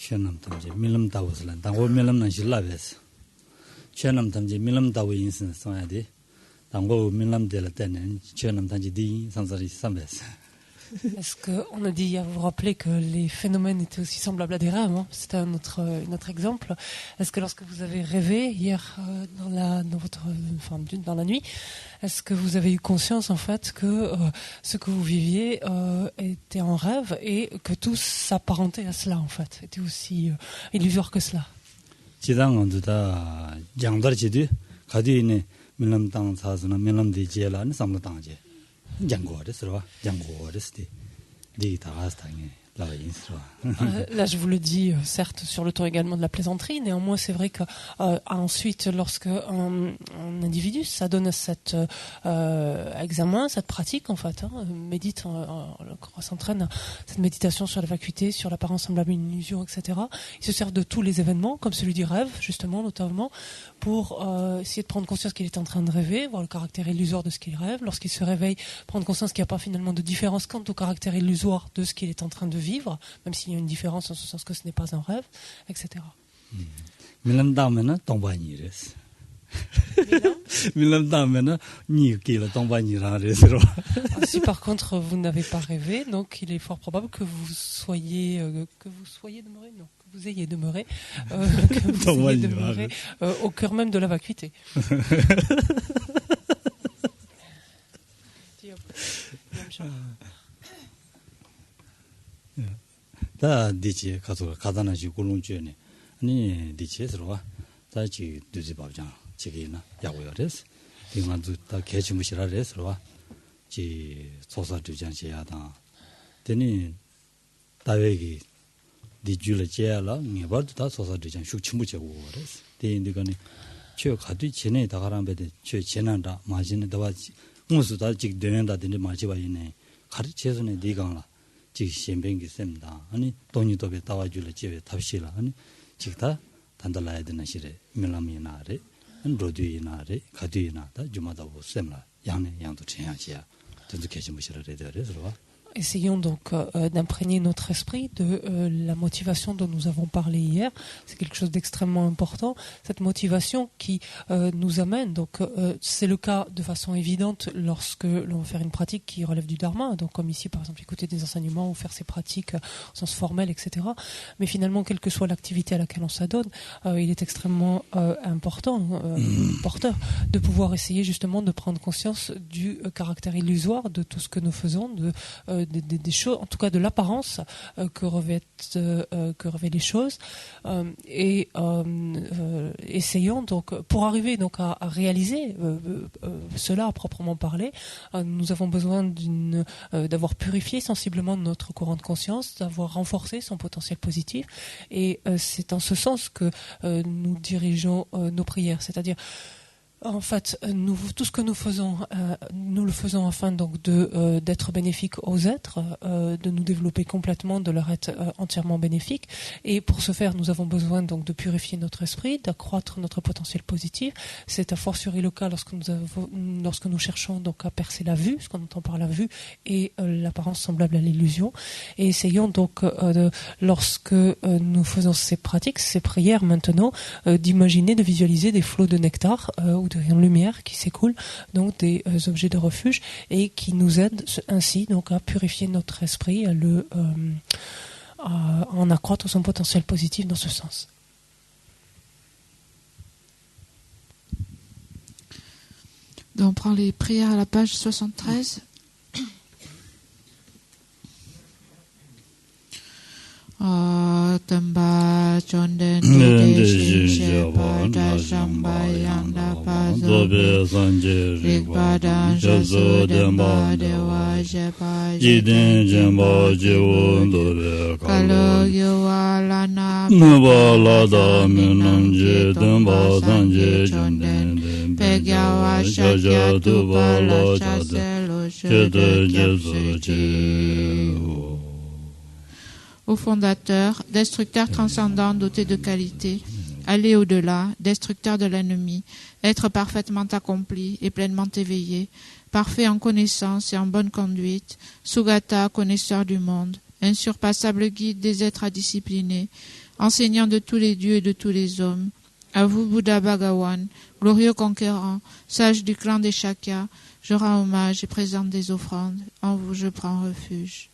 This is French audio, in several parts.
Shenam Tamji, Milam Tawsland, Tango Milam Najilaves. Shenam Tamji, Milam Tawi instance, Soyadi, Tango Milam de la Tenen, Shenam Tanji, Sansari Sambes. Est-ce qu'on a dit à vous rappeler que les phénomènes étaient aussi semblables à des rêves, hein? C'était un autre exemple. Est-ce que lorsque vous avez rêvé hier dans la nuit, est-ce que vous avez eu conscience en fait que ce que vous viviez était en rêve et que tout s'apparentait à cela en fait, était aussi illusoire que cela? 지당원도다 장달지도 가디네 밀람당 사스나 밀람디 제라는 삼라당제 장고르스로 장고르스디 디타스당에 Là, je vous le dis, certes, sur le ton également de la plaisanterie. Néanmoins, c'est vrai que ensuite, lorsque un individu s'adonne à cet examen, cette pratique, en fait, médite, s'entraîne cette méditation sur la vacuité, sur l'apparence semblable à une illusion, etc. Il se sert de tous les événements, comme celui du rêve, justement, notamment, pour essayer de prendre conscience qu'il est en train de rêver, voir le caractère illusoire de ce qu'il rêve. Lorsqu'il se réveille, prendre conscience qu'il n'y a pas finalement de différence quant au caractère illusoire de ce qu'il est en train de vivre, même s'il y a une différence en ce sens que ce n'est pas un rêve, etc. Si par contre vous n'avez pas rêvé, donc il est fort probable que vous soyez demeuré, non, que vous ayez demeuré, au cœur même de la vacuité. 다 디치 가서 가다나지 굴lun주네 아니 디치에서와 다치 두지 밥장 지기나 야고요레스 이만도 다 개치무시라레스와 지 소사 주장시야다 되니 다외기 디줄을 제야라 네버도 다 소사 주장 숙치무제고레스 대인들거니 저 가디 전에 다가람베데 저 전한다 마진에 다와 무수다 지 되는다 되는 마지바이네 가르쳐서네 네가라 지시행뱅기 셈다 아니 돈이도베 따와줄래 집에 탑시라 아니 직다 단달라야 되는 시래 밀람이나래 로드이나래 가디나다 주마다고 셈라 양내 양도 제야지야 전주 계시무시라래 되어서 Essayons donc d'imprégner notre esprit de la motivation dont nous avons parlé hier. C'est quelque chose d'extrêmement important. Cette motivation qui nous amène, donc c'est le cas de façon évidente lorsque l'on va faire une pratique qui relève du dharma, donc comme ici par exemple écouter des enseignements ou faire ses pratiques au sens formel, etc. Mais finalement, quelle que soit l'activité à laquelle on s'adonne, il est extrêmement porteur de pouvoir essayer justement de prendre conscience du caractère illusoire de tout ce que nous faisons, des choses, en tout cas de l'apparence que revêtent les choses, et essayons donc, pour arriver donc à réaliser cela à proprement parler, nous avons besoin d'avoir purifié sensiblement notre courant de conscience, d'avoir renforcé son potentiel positif, et c'est en ce sens que nous dirigeons nos prières, c'est-à-dire en fait, tout ce que nous faisons, nous le faisons afin donc d'être bénéfiques aux êtres, de nous développer complètement, de leur être entièrement bénéfiques. Et pour ce faire, nous avons besoin donc de purifier notre esprit, d'accroître notre potentiel positif. C'est à fortiori le cas lorsque nous cherchons donc à percer la vue, ce qu'on entend par la vue, et l'apparence semblable à l'illusion. Et essayons donc, lorsque nous faisons ces pratiques, ces prières maintenant, d'imaginer, de visualiser des flots de nectar ou de rayons de lumière qui s'écoulent, donc des objets de refuge, et qui nous aident ainsi donc à purifier notre esprit, à en accroître son potentiel positif dans ce sens. Donc on prend les prières à la page 73. Tamba chonden de shepa da shamba yanda pazo rikpada shaso demba dewa shepa jiden jemba jewon dobe kalo yuwalana mubala da minam je demba danje chonden pegyawa shakya tupala chaselo shede jesu jewo. Au fondateur, destructeur transcendant doté de qualité, aller au-delà, destructeur de l'ennemi, être parfaitement accompli et pleinement éveillé, parfait en connaissance et en bonne conduite, Sugata, connaisseur du monde, insurpassable guide des êtres à discipliner, enseignant de tous les dieux et de tous les hommes. À vous, Bouddha Bhagawan, glorieux conquérant, sage du clan des Shakyas, je rends hommage et présente des offrandes. En vous, je prends refuge.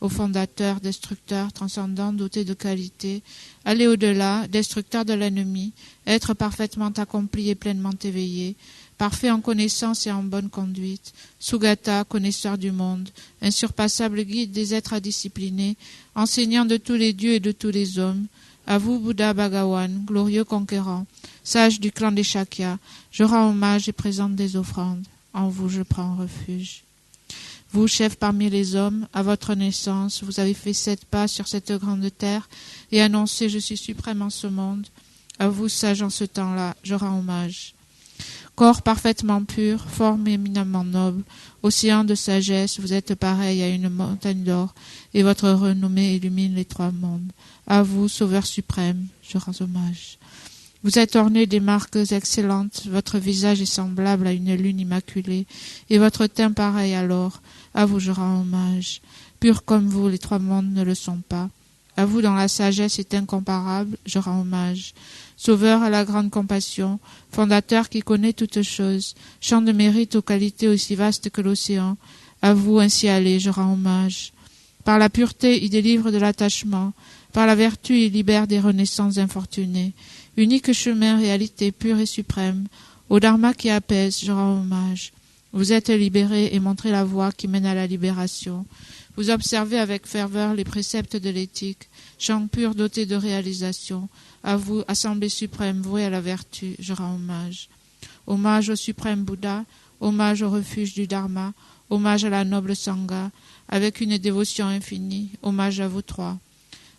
Ô fondateur, destructeur, transcendant, doté de qualité, allez au-delà, destructeur de l'ennemi, être parfaitement accompli et pleinement éveillé, parfait en connaissance et en bonne conduite, Sugata, connaisseur du monde, insurpassable guide des êtres indisciplinés, enseignant de tous les dieux et de tous les hommes, à vous, Bouddha Bhagawan, glorieux conquérant, sage du clan des Shakyas, je rends hommage et présente des offrandes. En vous, je prends refuge. Vous, chef parmi les hommes, à votre naissance, vous avez fait 7 pas sur cette grande terre et annoncé « Je suis suprême en ce monde ». À vous, sage en ce temps-là, je rends hommage. Corps parfaitement pur, forme éminemment noble, océan de sagesse, vous êtes pareil à une montagne d'or, et votre renommée illumine les 3 mondes. À vous, sauveur suprême, je rends hommage. Vous êtes orné des marques excellentes, votre visage est semblable à une lune immaculée, et votre teint pareil à l'or. À vous, je rends hommage. Pur comme vous, les 3 mondes ne le sont pas. À vous, dont la sagesse est incomparable, je rends hommage. Sauveur à la grande compassion, fondateur qui connaît toutes choses, champ de mérite aux qualités aussi vastes que l'océan, à vous ainsi allez, je rends hommage. Par la pureté, il délivre de l'attachement, par la vertu, il libère des renaissances infortunées. Unique chemin, réalité pure et suprême, au dharma qui apaise, je rends hommage. Vous êtes libéré et montrez la voie qui mène à la libération. Vous observez avec ferveur les préceptes de l'éthique, champ pur doté de réalisation. À vous, Assemblée suprême vouée à la vertu, je rends hommage. Hommage au suprême Bouddha, hommage au refuge du Dharma, hommage à la noble Sangha, avec une dévotion infinie, hommage à vous 3.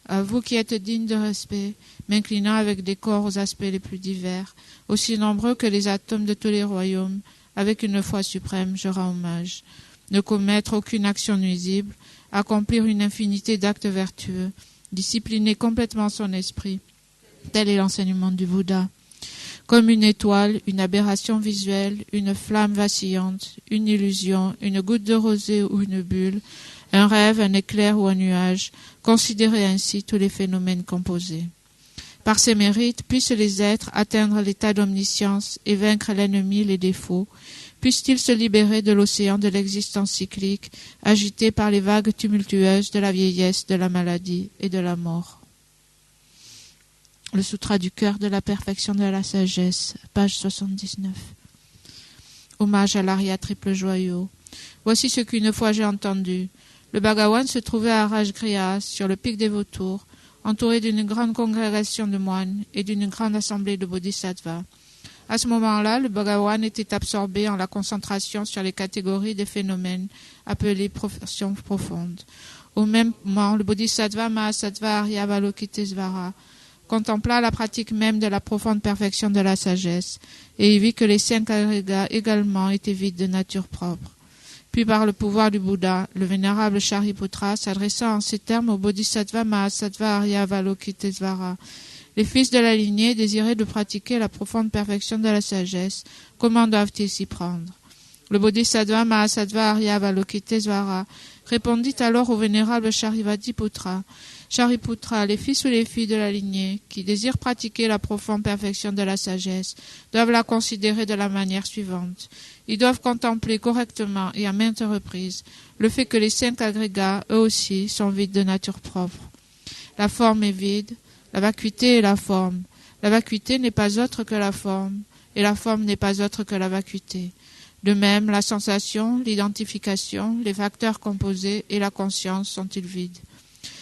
À vous qui êtes dignes de respect, m'inclinant avec des corps aux aspects les plus divers, aussi nombreux que les atomes de tous les royaumes, avec une foi suprême, je rends hommage. Ne commettre aucune action nuisible, accomplir une infinité d'actes vertueux, discipliner complètement son esprit. Tel est l'enseignement du Bouddha. Comme une étoile, une aberration visuelle, une flamme vacillante, une illusion, une goutte de rosée ou une bulle, un rêve, un éclair ou un nuage, considérez ainsi tous les phénomènes composés. Par ces mérites, puissent les êtres atteindre l'état d'omniscience et vaincre l'ennemi, les défauts, puissent-ils se libérer de l'océan de l'existence cyclique, agité par les vagues tumultueuses de la vieillesse, de la maladie et de la mort. Le Sutra du cœur de la perfection de la sagesse, page 79. Hommage à l'Arya triple joyau. Voici ce qu'une fois j'ai entendu. Le Bhagawan se trouvait à Rajgriha, sur le pic des vautours, entouré d'une grande congrégation de moines et d'une grande assemblée de bodhisattvas. À ce moment-là, le Bhagawan était absorbé en la concentration sur les catégories des phénomènes appelées professions profondes. Au même moment, le bodhisattva Mahasattva Arya Avalokitesvara contempla la pratique même de la profonde perfection de la sagesse, et il vit que les 5 agrégats également étaient vides de nature propre. Puis par le pouvoir du Bouddha, le vénérable Shariputra s'adressa en ces termes au bodhisattva Mahasattva Arya Avalokitesvara. Les fils de la lignée désiraient de pratiquer la profonde perfection de la sagesse. Comment doivent-ils s'y prendre? Le bodhisattva Mahasattva Arya Avalokitesvara répondit alors au vénérable Shariputra. Shariputra, les fils ou les filles de la lignée qui désirent pratiquer la profonde perfection de la sagesse doivent la considérer de la manière suivante. Ils doivent contempler correctement et à maintes reprises le fait que les 5 agrégats, eux aussi, sont vides de nature propre. La forme est vide, la vacuité est la forme. La vacuité n'est pas autre que la forme, et la forme n'est pas autre que la vacuité. De même, la sensation, l'identification, les facteurs composés et la conscience sont-ils vides.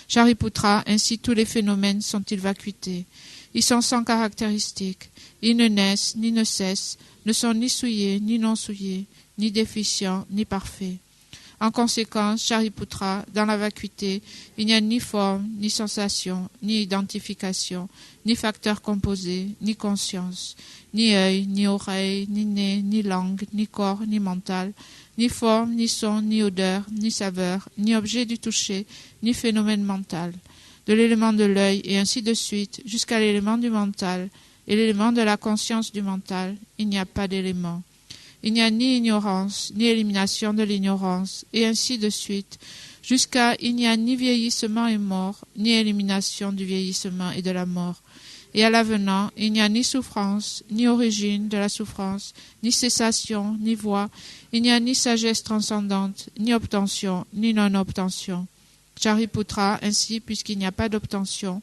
Shariputra, ainsi tous les phénomènes sont-ils vacuités. Ils sont sans caractéristiques. Ils ne naissent ni ne cessent, ne sont ni souillés ni non souillés, ni déficients ni parfaits. En conséquence, Shariputra, dans la vacuité, il n'y a ni forme, ni sensation, ni identification, ni facteurs composés, ni conscience, ni œil, ni oreille, ni nez, ni langue, ni corps, ni mental, ni forme, ni son, ni odeur, ni saveur, ni objet du toucher, ni phénomène mental, de l'élément de l'œil et ainsi de suite, jusqu'à l'élément du mental et l'élément de la conscience du mental, il n'y a pas d'élément. Il n'y a ni ignorance, ni élimination de l'ignorance, et ainsi de suite, Jusqu'à il n'y a ni vieillissement et mort, ni élimination du vieillissement et de la mort. Et à l'avenant, il n'y a ni souffrance, ni origine de la souffrance, ni cessation, ni voix, il n'y a ni sagesse transcendante, ni obtention, ni non-obtention. Shariputra, ainsi, puisqu'il n'y a pas d'obtention,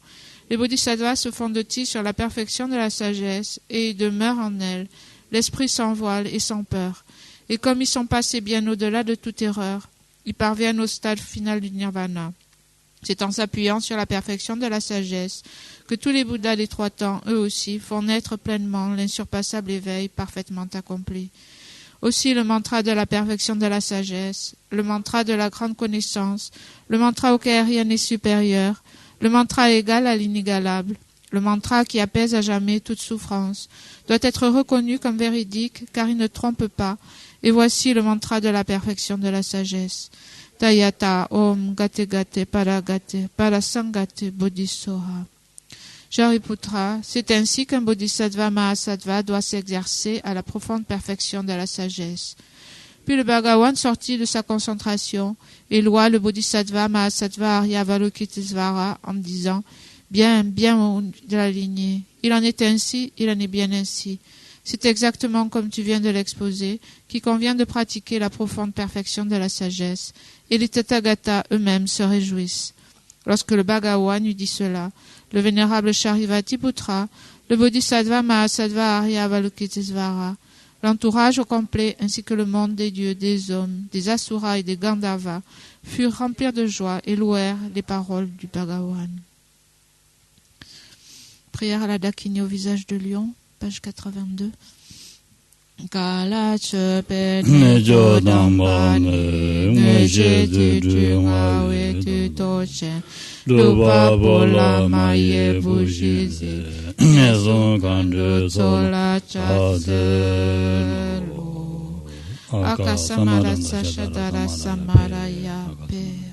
les bodhisattvas se fondent-ils sur la perfection de la sagesse et demeurent en elle, l'esprit sans voile et sans peur. Et comme ils sont passés bien au-delà de toute erreur, ils parviennent au stade final du nirvana. C'est en s'appuyant sur la perfection de la sagesse que tous les Bouddhas des trois temps, eux aussi, font naître pleinement l'insurpassable éveil parfaitement accompli. Aussi le mantra de la perfection de la sagesse, le mantra de la grande connaissance, le mantra auquel rien n'est supérieur, le mantra égal à l'inégalable, le mantra qui apaise à jamais toute souffrance, doit être reconnu comme véridique car il ne trompe pas, et voici le mantra de la perfection de la sagesse. Tayata Om Gate Gate Paragate Parasangate Bodhisoha. Shariputra, c'est ainsi qu'un bodhisattva mahasattva doit s'exercer à la profonde perfection de la sagesse. Puis le Bhagavan sortit de sa concentration et loua le bodhisattva mahasattva Aryavalokitesvara en disant « Bien, bien de la lignée. Il en est ainsi, il en est bien ainsi. C'est exactement comme tu viens de l'exposer, qu'il convient de pratiquer la profonde perfection de la sagesse, et les Tathagatas eux-mêmes se réjouissent. » Lorsque le Bhagavan eut dit cela, le vénérable Sharivatipoutra, le bodhisattva mahasattva Aryavalokitesvara, l'entourage au complet ainsi que le monde des dieux, des hommes, des asuras et des gandharvas furent remplis de joie et louèrent les paroles du Bhagavan. Prière à la Dakini au visage de lion, page 82. Kalache pene jodambane ngeje tu ngawe tu toshe lupa bola maye bushize maison kandre sola chaselo akasamara sashadara samaraya pe.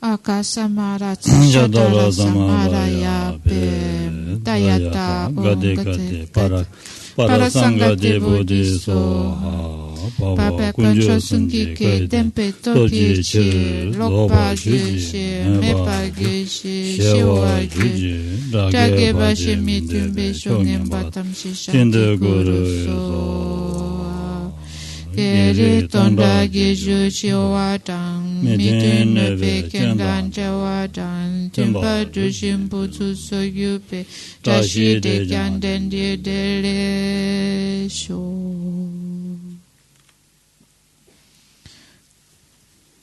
Akasamara Chadara Samaraya Pe Dayata Om Parasangate Bodhisoha Papa Concho Sunkike Tempe Tokiche Lokpa Gyuche Mepa Gyuche Shiwa Gyuche Jageba Shemitumbe Shongem Batam Shishati Guru Soha Kere Tonda Gyuche Chiwa Tang Mitun Neve Kendan Jawa Tang Timpa Dushimpu Tsuso Yupe Tashi De Kyanden Die Dele Sho.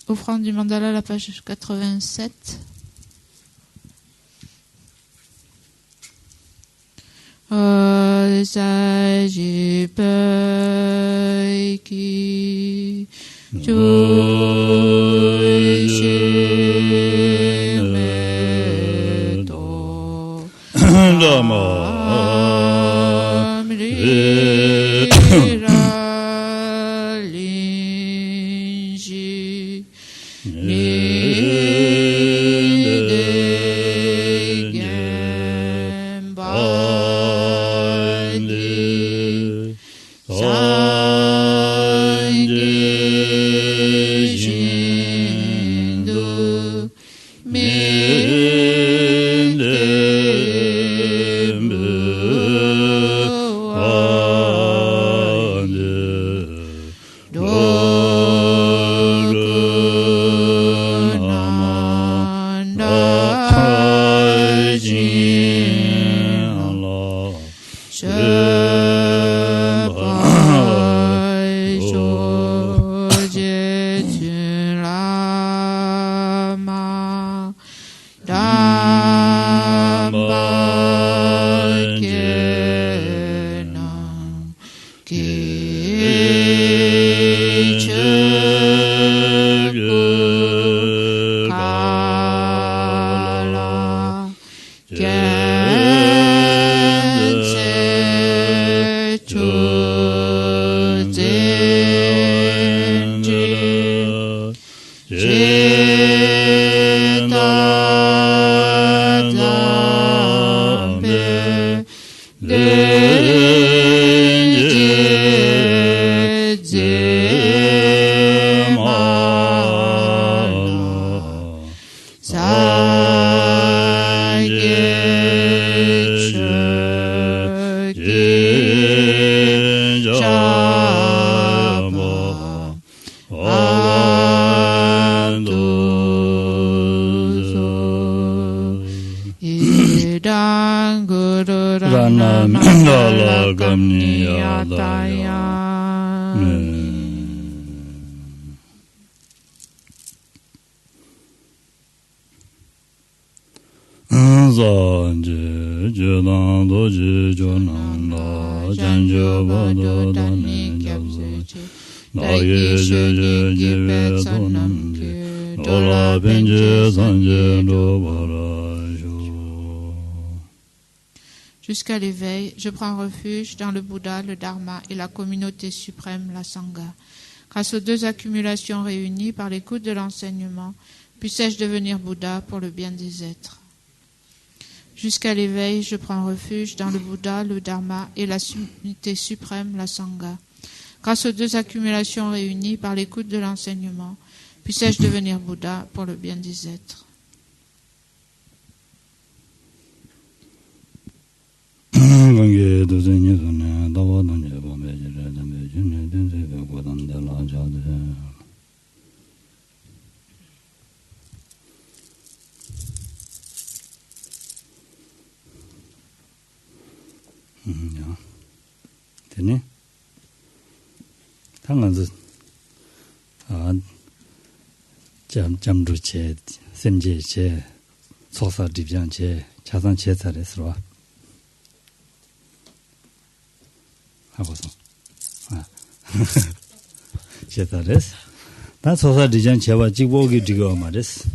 Offrande du mandala, la page 87. Sajipaiki Chuimeto Jusqu'à l'éveil, je prends refuge dans le Bouddha, le Dharma et la communauté suprême, la Sangha. Grâce aux deux accumulations réunies par l'écoute de l'enseignement, puissais-je devenir Bouddha pour le bien des êtres. Jusqu'à l'éveil, je prends refuge dans le Bouddha, le Dharma et la communauté suprême, la Sangha. Grâce aux deux accumulations réunies par l'écoute de l'enseignement, puissais-je devenir Bouddha pour le bien des êtres. 되네. 당연히 잠잠루체 셈제체 소사 디비안체 자산 제사레스로 하고서 제사레스 다 소사 디장 제와 지고기 디고 말레스.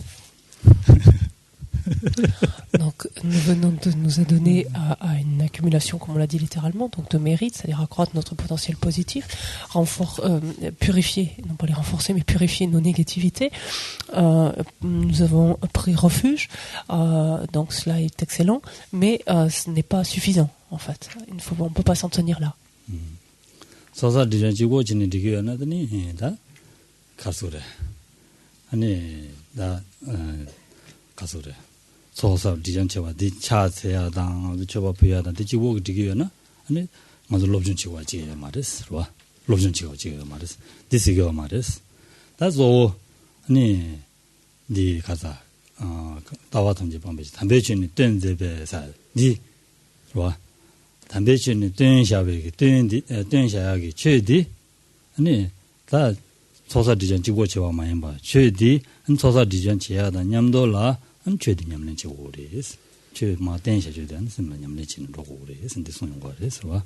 Donc, nous venons de nous adonner à une accumulation, comme on l'a dit littéralement, donc de mérite, c'est-à-dire accroître notre potentiel positif, purifier, non pas les renforcer, mais purifier nos négativités. Nous avons pris refuge, donc cela est excellent, mais ce n'est pas suffisant, en fait. On ne peut pas s'en tenir là. 소사 디전체와 디차세야당 비초바부야당 디지고 디기요나 아니 맞아 롭준치와 지에 말했어. 롭준치와 지에 말했어. 디시고 말했어. 다소 아니 디 가자 다와통지 방배지 담배진이 뜬데베사 니 담배진이 뜬샤베기 뜬샤야기 최디 아니 다 소사 디전치고체와 마연바 최디 소사 디전치야다 냠돌라 안죄되냐면 저거래스 저 마텐샤 저단 선만냠내 치는 로고래스 근데 손용 거래서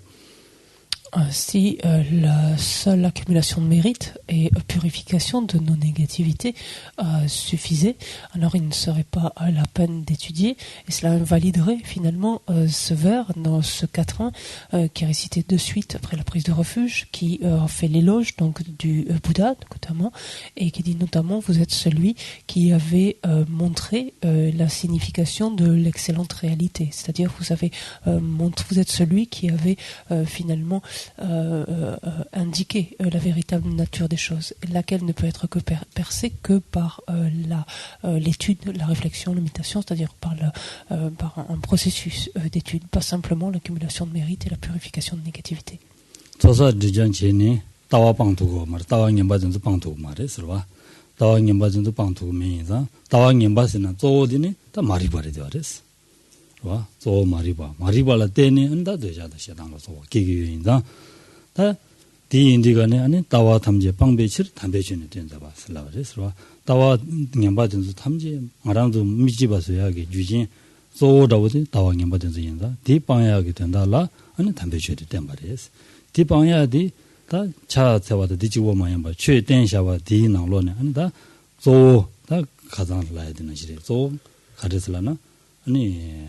Si la seule accumulation de mérite et purification de nos négativités suffisait, alors il ne serait pas la peine d'étudier, et cela invaliderait finalement ce vers dans ce quatrain qui est récité de suite après la prise de refuge, qui fait l'éloge donc du Bouddha notamment, et qui dit notamment vous êtes celui qui avait montré la signification de l'excellente réalité, c'est-à-dire vous êtes celui qui avait finalement indiquer la véritable nature des choses, laquelle ne peut être que percée que par l'étude, la réflexion, la méditation, c'est-à-dire par un processus d'étude, pas simplement l'accumulation de mérite et la purification de négativité. 저 마리발라 때니 한다 되자다 시당로서 기기인다 다 디인디가네 아니 따와 탐제 방배치 담배치는 된다 봤을라 그래서 따와 냠바든지 탐제 마랑도 미지바서야게 주진 소다오지 따와 냠바든지 인다 디방야게 된다라 아니 담배치도 된 말이에요 디방야디 다 차세와도 디지고마야 최된샤와 디나로네 한다 소다 가장 라야 되는 시리 소 가르슬라나 아니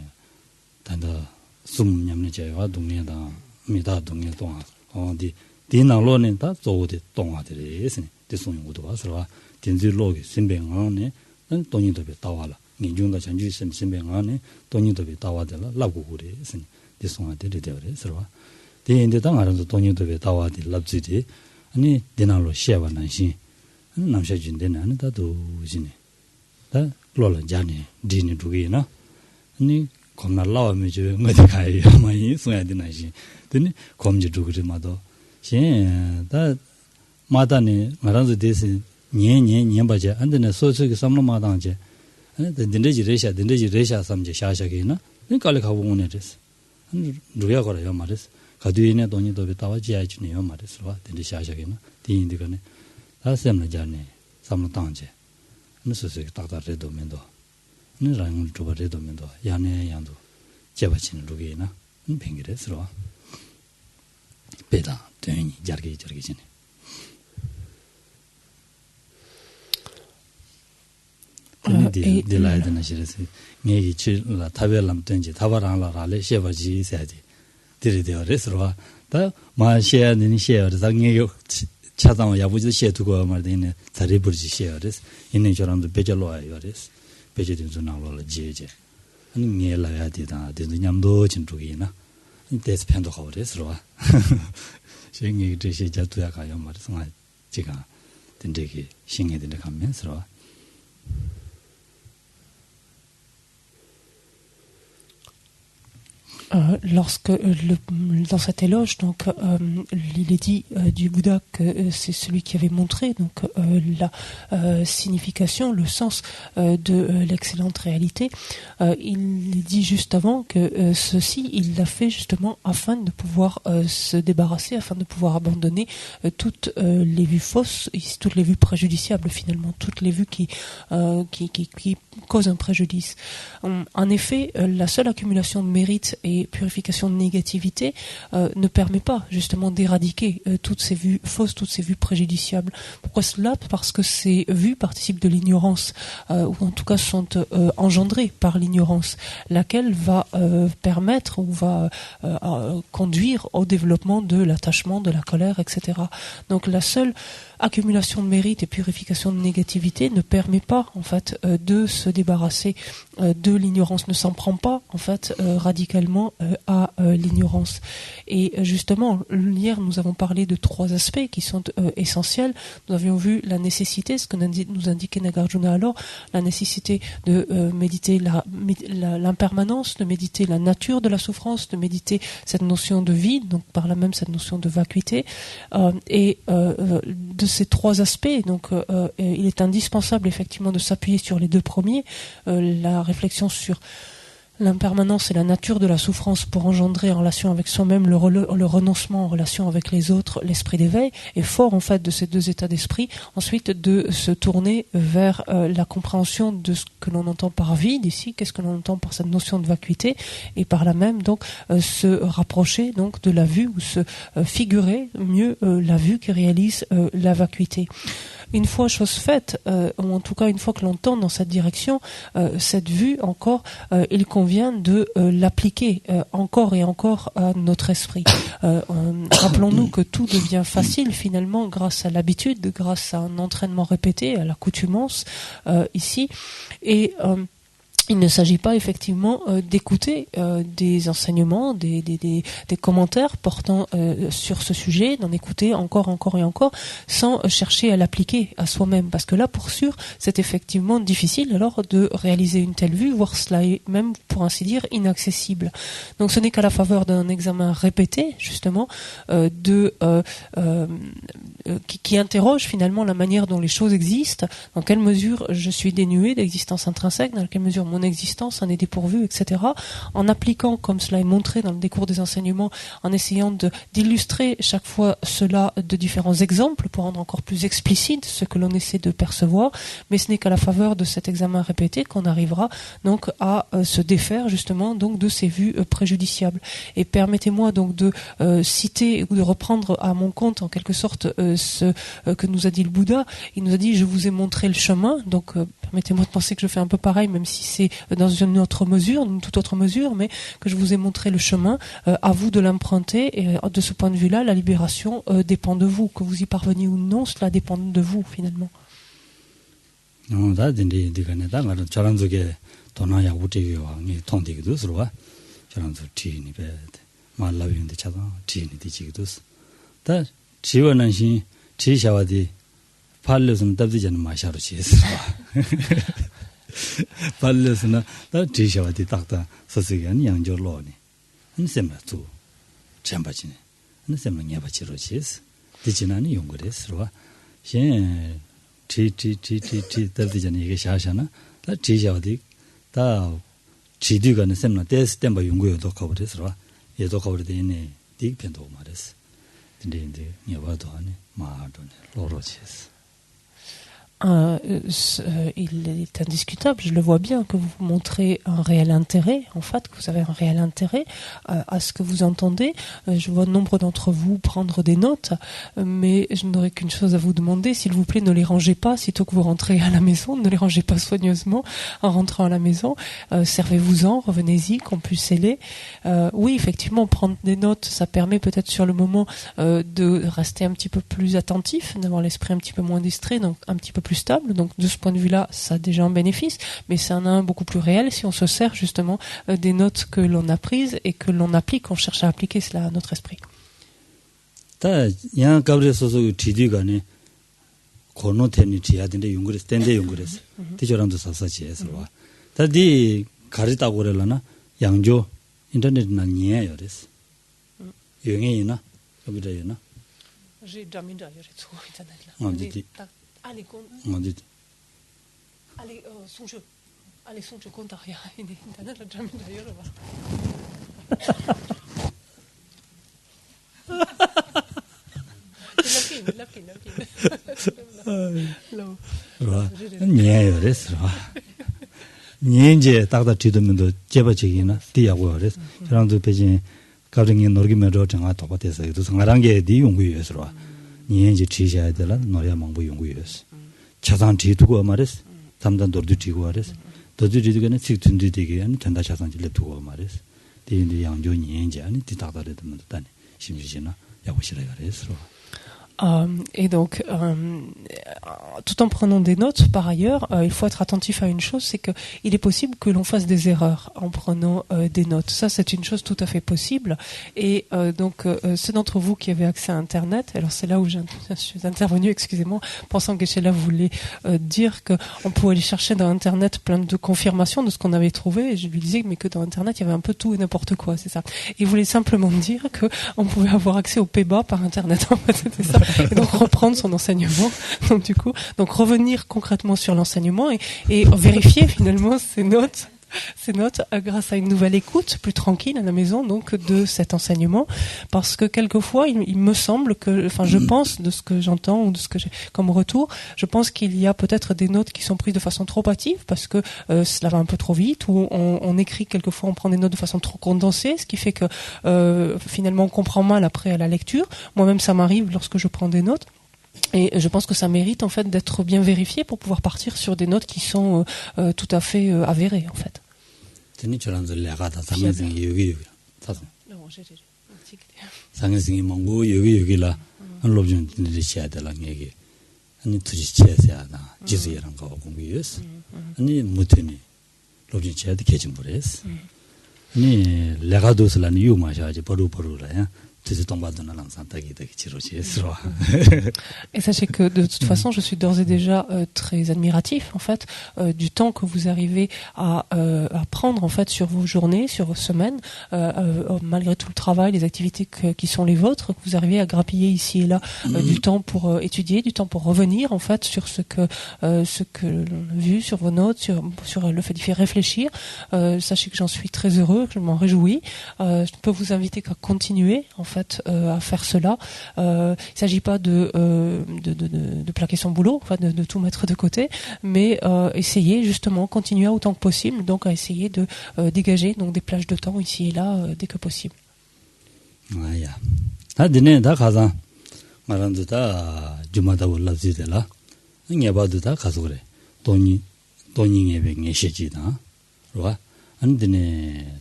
단다 숨냠내제와 동네다 미다 동네 동아 어디 디나로는 다 조데 동아들이 있으니 대송용도 와서 된지 로기 심뱅안에 돈이도베 따와라 민중다 전주 심뱅안에 돈이도베 따와들라 라고고래 있으니 디송한테 되어래 서로 대인데 당하면서 돈이도베 따와디 랍지디 아니 디나로 시야반난시 남샤준데는 다도 지네 다 로라 자네 디니 두게나 아니 겁나 라와면저 어디 가요 많이 소야 되나시 되니 검지 두그리마도 신다 마다네 말아서 데스 년년 바제 안데네 소소기 삼로 마당제 딘데지 레샤 삼제 샤샤게나 그러니까 가고 오네 됐어 누야 거라요 말했어 가두이네 돈이 더 비타와지 아주네요 말했어 딘데 샤샤게나 디인데가네 다셈나 자네 삼로 당제 무슨서 딱다레도 면도 니랑 두바레도 면도 야네 양도 제바치는 루게나 뱅기레스로 배다 되니 자르게 지네 딜라이드나 시레스 네기 칠라 타벨람 던지 타바랑라라레 셰바지 세야지 디리데어레스로 다 마시아니 셰어르 상게요 차당 야부지 셰두고 말데네 자리부지 셰어레스 있는 저람도 베절로아요레스 베제딘 존나로라 제제 아니 녜라야 되다 되는 냠도 진쪽이나 데스 편도 가버레스로 생이 되시 자두야 가요 말해서 제가 된데기 신게 된데 가면서 Lorsque dans cet éloge, donc il est dit du Bouddha que c'est celui qui avait montré donc la signification, le sens de l'excellente réalité. Il dit juste avant que ceci, il l'a fait justement afin de pouvoir se débarrasser, afin de pouvoir abandonner toutes les vues fausses, toutes les vues préjudiciables finalement, toutes les vues qui causent un préjudice. En effet, la seule accumulation de mérite et purification de négativité ne permet pas justement d'éradiquer toutes ces vues fausses, toutes ces vues préjudiciables. Pourquoi cela? Parce que ces vues participent de l'ignorance, ou en tout cas sont engendrées par l'ignorance, laquelle va permettre ou va conduire au développement de l'attachement, de la colère, etc. Donc la seule accumulation de mérite et purification de négativité ne permet pas en fait de se débarrasser de l'ignorance, ne s'en prend pas en fait radicalement à l'ignorance. Et justement, hier nous avons parlé de 3 aspects qui sont essentiels. Nous avions vu la nécessité, ce que nous indiquait Nagarjuna alors, la nécessité de méditer l'impermanence, de méditer la nature de la souffrance, de méditer cette notion de vide, donc par là même cette notion de vacuité, et de ces 3 aspects, donc il est indispensable effectivement de s'appuyer sur les 2 premiers, la réflexion sur l'impermanence et la nature de la souffrance pour engendrer en relation avec soi-même le renoncement en relation avec les autres, l'esprit d'éveil, et fort en fait de ces 2 états d'esprit, ensuite de se tourner vers la compréhension de ce que l'on entend par vide ici, qu'est-ce que l'on entend par cette notion de vacuité, et par là même donc se rapprocher donc de la vue ou se figurer mieux la vue qui réalise la vacuité. Une fois chose faite, ou en tout cas une fois que l'on tend dans cette direction, cette vue encore, il convient de l'appliquer encore et encore à notre esprit. Rappelons-nous que tout devient facile finalement grâce à l'habitude, grâce à un entraînement répété, à l'accoutumance ici, et il ne s'agit pas effectivement d'écouter des enseignements, des commentaires portant sur ce sujet, d'en écouter encore et encore, sans chercher à l'appliquer à soi-même. Parce que là, pour sûr, c'est effectivement difficile alors de réaliser une telle vue, voire cela est même, pour ainsi dire, inaccessible. Donc ce n'est qu'à la faveur d'un examen répété, justement, qui interroge finalement la manière dont les choses existent, dans quelle mesure je suis dénué d'existence intrinsèque, dans quelle mesure mon existence en est dépourvue, etc. En appliquant, comme cela est montré dans le décours des enseignements, en essayant d'illustrer chaque fois cela de différents exemples pour rendre encore plus explicite ce que l'on essaie de percevoir, mais ce n'est qu'à la faveur de cet examen répété qu'on arrivera donc à se défaire justement donc de ces vues préjudiciables. Et permettez-moi donc de citer ou de reprendre à mon compte en quelque sorte ce que nous a dit le Bouddha. Il nous a dit: je vous ai montré le chemin, donc permettez-moi de penser que je fais un peu pareil, même si c'est dans une autre mesure, une toute autre mesure, mais que je vous ai montré le chemin, à vous de l'emprunter, et de ce point de vue-là, la libération dépend de vous. Que vous y parveniez ou non, cela dépend de vous, finalement. 다 된디 디가네다 말은 저런저게 도나야 우체기와 니 통디기도 서로와 저런저 지니 배 말라비인데 차다 지니 디지기도 다 지원은 신 지샤와디 팔려서는 답지는 마샤로 지스와 팔려서는 다 지샤와디 딱다 서서기한 양절로니 한셈라도 잠바지네 한셈은 냐바지로 지스 디지나니 용거레스와 신 답지는 이게 샤샤나 다 지샤와디 다 지디가는 셈나 데스 템바 용고요도 커버레스와 얘도 커버되네 딕편도 말했어 근데 냐바도 아니 마도네 로로치스 il est indiscutable, je le vois bien, que vous montrez un réel intérêt, en fait, que vous avez un réel intérêt à ce que vous entendez. Je vois nombre d'entre vous prendre des notes, mais je n'aurais qu'une chose à vous demander, s'il vous plaît, ne les rangez pas, sitôt que vous rentrez à la maison, ne les rangez pas soigneusement en rentrant à la maison, servez-vous-en, revenez-y, qu'on puisse sceller. Oui, effectivement, prendre des notes, ça permet peut-être sur le moment de rester un petit peu plus attentif, d'avoir l'esprit un petit peu moins distrait, donc un petit peu plus stable, donc de ce point de vue-là, ça a déjà un bénéfice, mais c'est un beaucoup plus réel si on se sert justement des notes que l'on a prises et que l'on applique, on cherche à appliquer cela à notre esprit. J'ai déjà mis d'ailleurs sur Internet là. Allez, songe. Allez, songe, compte rien. Internet a déjà mis d'ailleurs là-bas. 니에요레스. 니엔제 딱다 지도면도 제바적이나 디야고요레스. 저랑도 배진 가정이 놀기면로 정화 똑같아서 또 상가란 게네 용구여서 니엔제 지셔야 되라 노래 망부 용구여서. 차상 지두고 말했어. 담단 돌도 지고 말했어. 도도 지두게는 직tun도 되게 안 된다 차상 질레 두고 말했어. 디인데 양조 니엔제 아니 디다다래도 못다니. 심지지나 야고시라 그랬어. Et donc, tout en prenant des notes, par ailleurs, il faut être attentif à une chose, c'est que il est possible que l'on fasse des erreurs en prenant des notes. Ça, c'est une chose tout à fait possible. Et donc, ceux d'entre vous qui avaient accès à Internet, alors c'est là où je suis intervenu, excusez-moi, pensant que Sheila voulait dire qu'on pouvait aller chercher dans Internet plein de confirmations de ce qu'on avait trouvé. Et je lui disais mais que dans Internet, il y avait un peu tout et n'importe quoi, c'est ça. Et il voulait simplement dire que on pouvait avoir accès au PEBA par Internet. En fait, c'était ça. Et donc reprendre son enseignement, donc du coup, donc revenir concrètement sur l'enseignement et vérifier finalement ces notes grâce à une nouvelle écoute plus tranquille à la maison donc de cet enseignement, parce que quelquefois il me semble que, enfin je pense de ce que j'entends ou de ce que j'ai comme retour, je pense qu'il y a peut-être des notes qui sont prises de façon trop hâtive parce que cela va un peu trop vite, ou on écrit quelquefois, on prend des notes de façon trop condensée, ce qui fait que finalement on comprend mal après à la lecture. Moi-même ça m'arrive lorsque je prends des notes. Et je pense que ça mérite en fait d'être bien vérifié pour pouvoir partir sur des notes qui sont tout à fait avérées en fait. Et sachez que de toute façon, je suis d'ores et déjà très admiratif en fait du temps que vous arrivez à prendre en fait sur vos journées, sur vos semaines, malgré tout le travail, les activités qui sont les vôtres, que vous arrivez à grappiller ici et là du temps pour étudier, du temps pour revenir en fait sur ce que l'on a vu, sur vos notes, sur le fait d'y faire réfléchir. Sachez que j'en suis très heureux, que je m'en réjouis. Je peux vous inviter qu'à continuer en fait à faire cela. Il s'agit pas de plaquer son boulot, enfin de tout mettre de côté, mais essayer justement, continuer autant que possible, donc à essayer de dégager donc des plages de temps ici et là dès que possible. Ouais. Ah dîner da kaza. 말한도 다 주마다 올라지들라. 녀바도 다 가서 그래. 돈이 예배에 시지다. 그러가 안드네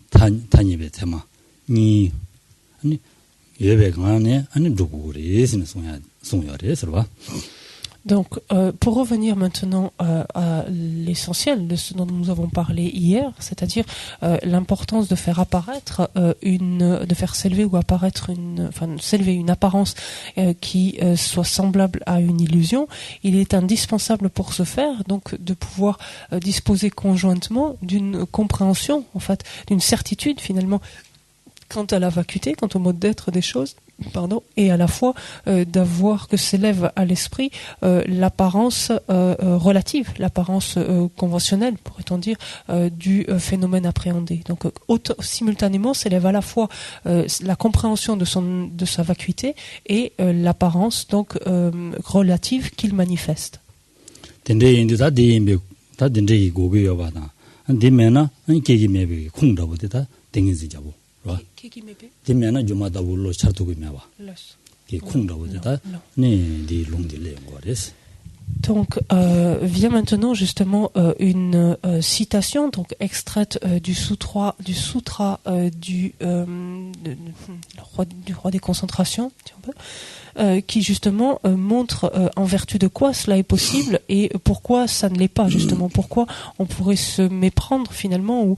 탄입에 테마. 니 아니 예배가 안에 아니 누구 그래. 예수는 송야래서 봐. Donc, pour revenir maintenant à l'essentiel de ce dont nous avons parlé hier, c'est-à-dire l'importance de faire apparaître de faire s'élever ou apparaître s'élever une apparence qui soit semblable à une illusion, il est indispensable pour ce faire, donc, de pouvoir disposer conjointement d'une compréhension, en fait, d'une certitude finalement quant à la vacuité, quant au mode d'être des choses. Et à la fois d'avoir que s'élève à l'esprit l'apparence relative, l'apparence conventionnelle, pourrait-on dire, du phénomène appréhendé. Donc simultanément s'élève à la fois la compréhension de sa vacuité et l'apparence donc relative qu'il manifeste. Donc vient maintenant justement une citation donc extraite du sutra du roi des concentrations, si on peut, qui justement montre en vertu de quoi cela est possible et pourquoi ça ne l'est pas, justement, pourquoi on pourrait se méprendre finalement ou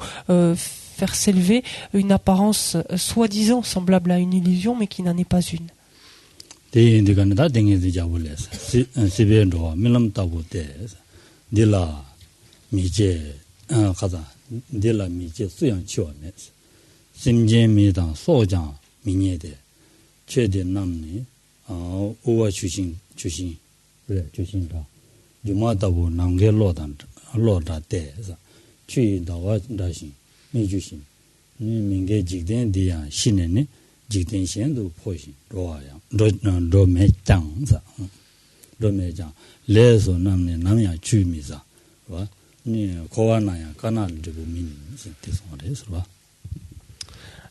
faire s'élever une apparence soi-disant semblable à une illusion mais qui n'en est pas une.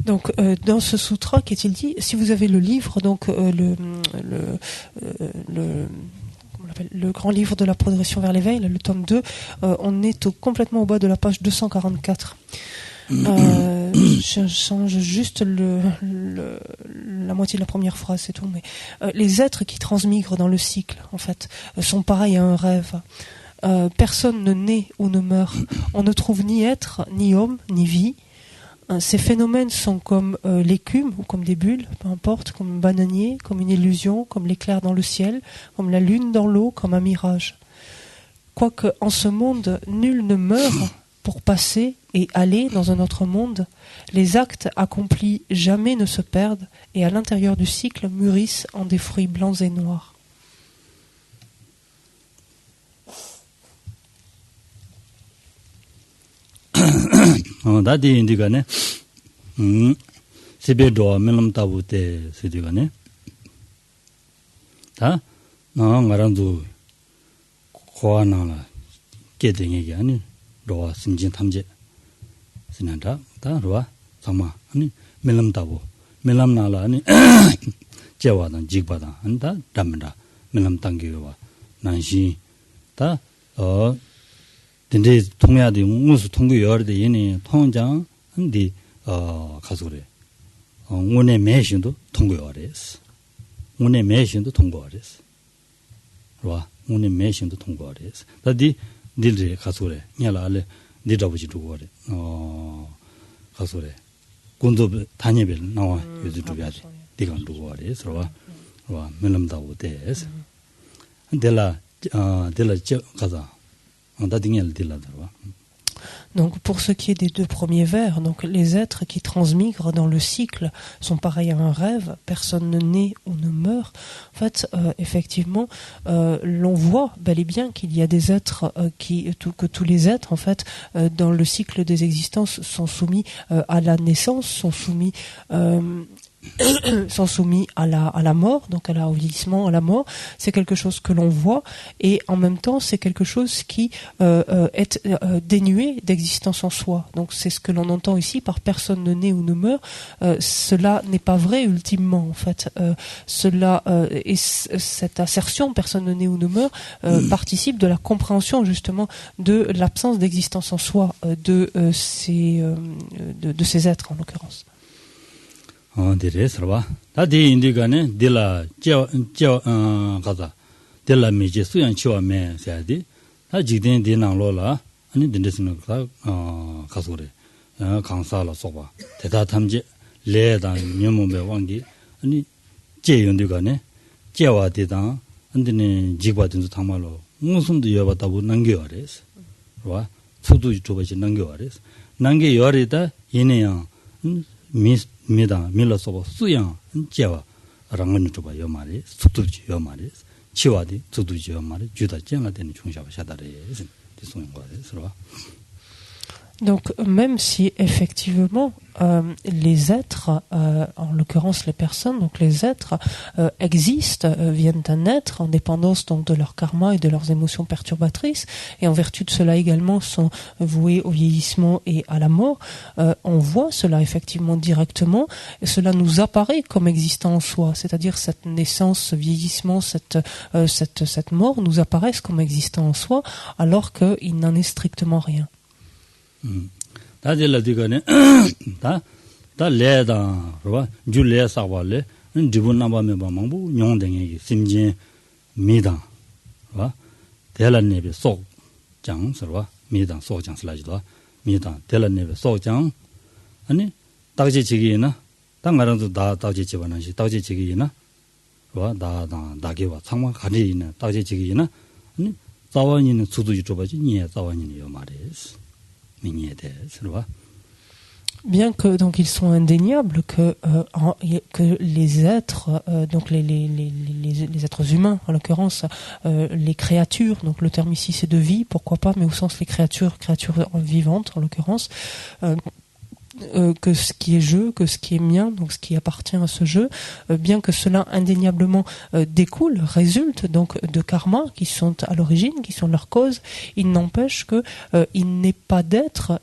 Donc dans ce sutra, qu'est-il dit? Si vous avez le livre, donc le grand livre de la progression vers l'éveil, le tome 2, on est complètement au bas de la page 244. Je change juste la moitié de la première phrase, c'est tout. Mais les êtres qui transmigrent dans le cycle, en fait, sont pareils à un rêve. Personne ne naît ou ne meurt. On ne trouve ni être, ni homme, ni vie. Ces phénomènes sont comme l'écume ou comme des bulles, peu importe, comme un bananier, comme une illusion, comme l'éclair dans le ciel, comme la lune dans l'eau, comme un mirage. Quoique en ce monde, nul ne meurt pour passer et aller dans un autre monde, les actes accomplis jamais ne se perdent et à l'intérieur du cycle mûrissent en des fruits blancs et noirs. 로와 심진 탐제 신한다 다 로와 정마 아니 멜람다고 멜람나라 아니 제와단 직바다 한다 담다 멜람 당겨와 난시 다어 딘데 통해야돼 무슨 통구 여르데 얘네 통장 한디 가서래 오늘 매신도 통고여레스 오늘 매신도 통고여레스 로와 오늘 매신도 통고여레스 다디 딜레 가서래 냐라래 니다부지 두고래 가서래 군도 다니벨 나와 요즘 두야지 네가 두고래 서로 와 멜람다고 돼스 델라 가자 다딩엘 딜라더와. Donc pour ce qui est des deux premiers vers, donc les êtres qui transmigrent dans le cycle sont pareils à un rêve, personne ne naît ou ne meurt. En fait, effectivement, l'on voit bel et bien qu'il y a des êtres que tous les êtres, en fait, dans le cycle des existences sont soumis à la naissance, sont soumis à la mort, donc au vieillissement, à la mort. C'est quelque chose que l'on voit et en même temps c'est quelque chose qui est dénué d'existence en soi. Donc c'est ce que l'on entend ici par personne ne naît ou ne meurt. Cela n'est pas vrai ultimement en fait. Et cette assertion personne ne naît ou ne meurt participe de la compréhension justement de l'absence d'existence en soi de ces êtres en l'occurrence. 데레스라 다디 인디가네 딜라 가자 텔라 메제 수양 치와메 세야디 다 지든 디낭로라 아니 딘데스는 가소래 강사라 소바 대다 탐지 레다 면모메 왕기 아니 제연들간에 제와디다 안드네 지과든지 당말로 무슨도 여봤다고 남겨와래서 와 수도 줘봐지 남겨와래서 남겨와리다 얘네야 미다 밀어서 수양 제와 랑은 줘봐 요 말이 수도지 요 말이 치와디 수도지 요 말이 주다 쟁아 되는 중샤바 샤다래서 대송인 거래서 Donc, même si effectivement les êtres, en l'occurrence les personnes, donc les êtres existent, viennent à naître en dépendance donc de leur karma et de leurs émotions perturbatrices, et en vertu de cela également sont voués au vieillissement et à la mort, on voit cela effectivement directement, et cela nous apparaît comme existant en soi, c'est-à-dire cette naissance, ce vieillissement, cette mort nous apparaissent comme existant en soi, alors qu'il n'en est strictement rien. 다들 어디가네 다 레다 그봐 줄레 사발레 지분 남바메 방부 용댕이 심진 미다 그봐 대란네베 속장 서와 미다 속장 슬라지도 미다 대란네베 속장 아니 다지 지기나 땅가랑도 다 다지 집안한시 다지 지기나 그봐 다다 다게와 상마 가리 있는 다지 지기나 아니 자원이는 수도지 줘봐지 니에 자원이는 요 말이스 Bien que donc ils sont indéniables que les êtres donc les êtres humains en l'occurrence les créatures, donc le terme ici c'est de vie, pourquoi pas, mais au sens les créatures vivantes en l'occurrence, que ce qui est jeu, que ce qui est mien, donc ce qui appartient à ce jeu, bien que cela indéniablement découle, résulte donc de karma qui sont à l'origine, qui sont leur cause, il n'empêche que il n'est pas d'être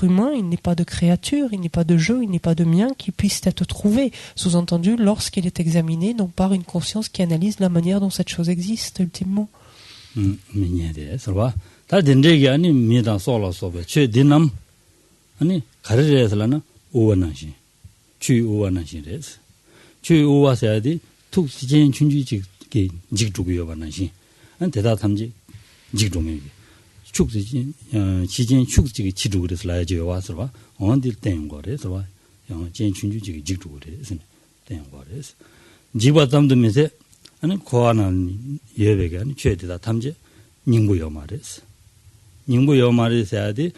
humain, il n'est pas de créature, il n'est pas de jeu, il n'est pas de mien qui puisse être trouvé, sous-entendu lorsqu'il est examiné donc par une conscience qui analyse la manière dont cette chose existe ultimement. 아니 가르레에서는 오원한시 주 오원한시래서 주 오와서야디 툭 시진 춘주지 직주고요 반한시 안 대다 탐지 직종이 축지진 시진 축지 지주 그래서 라야죠 와서 봐 언딜 땡 거래서 봐 진 춘주지 직주 그래서 땡 거래서 지바 담도면서 아니 고아는 예배가 아니 죄대다 탐지 닝부요 말해서 닝부요 말해서야디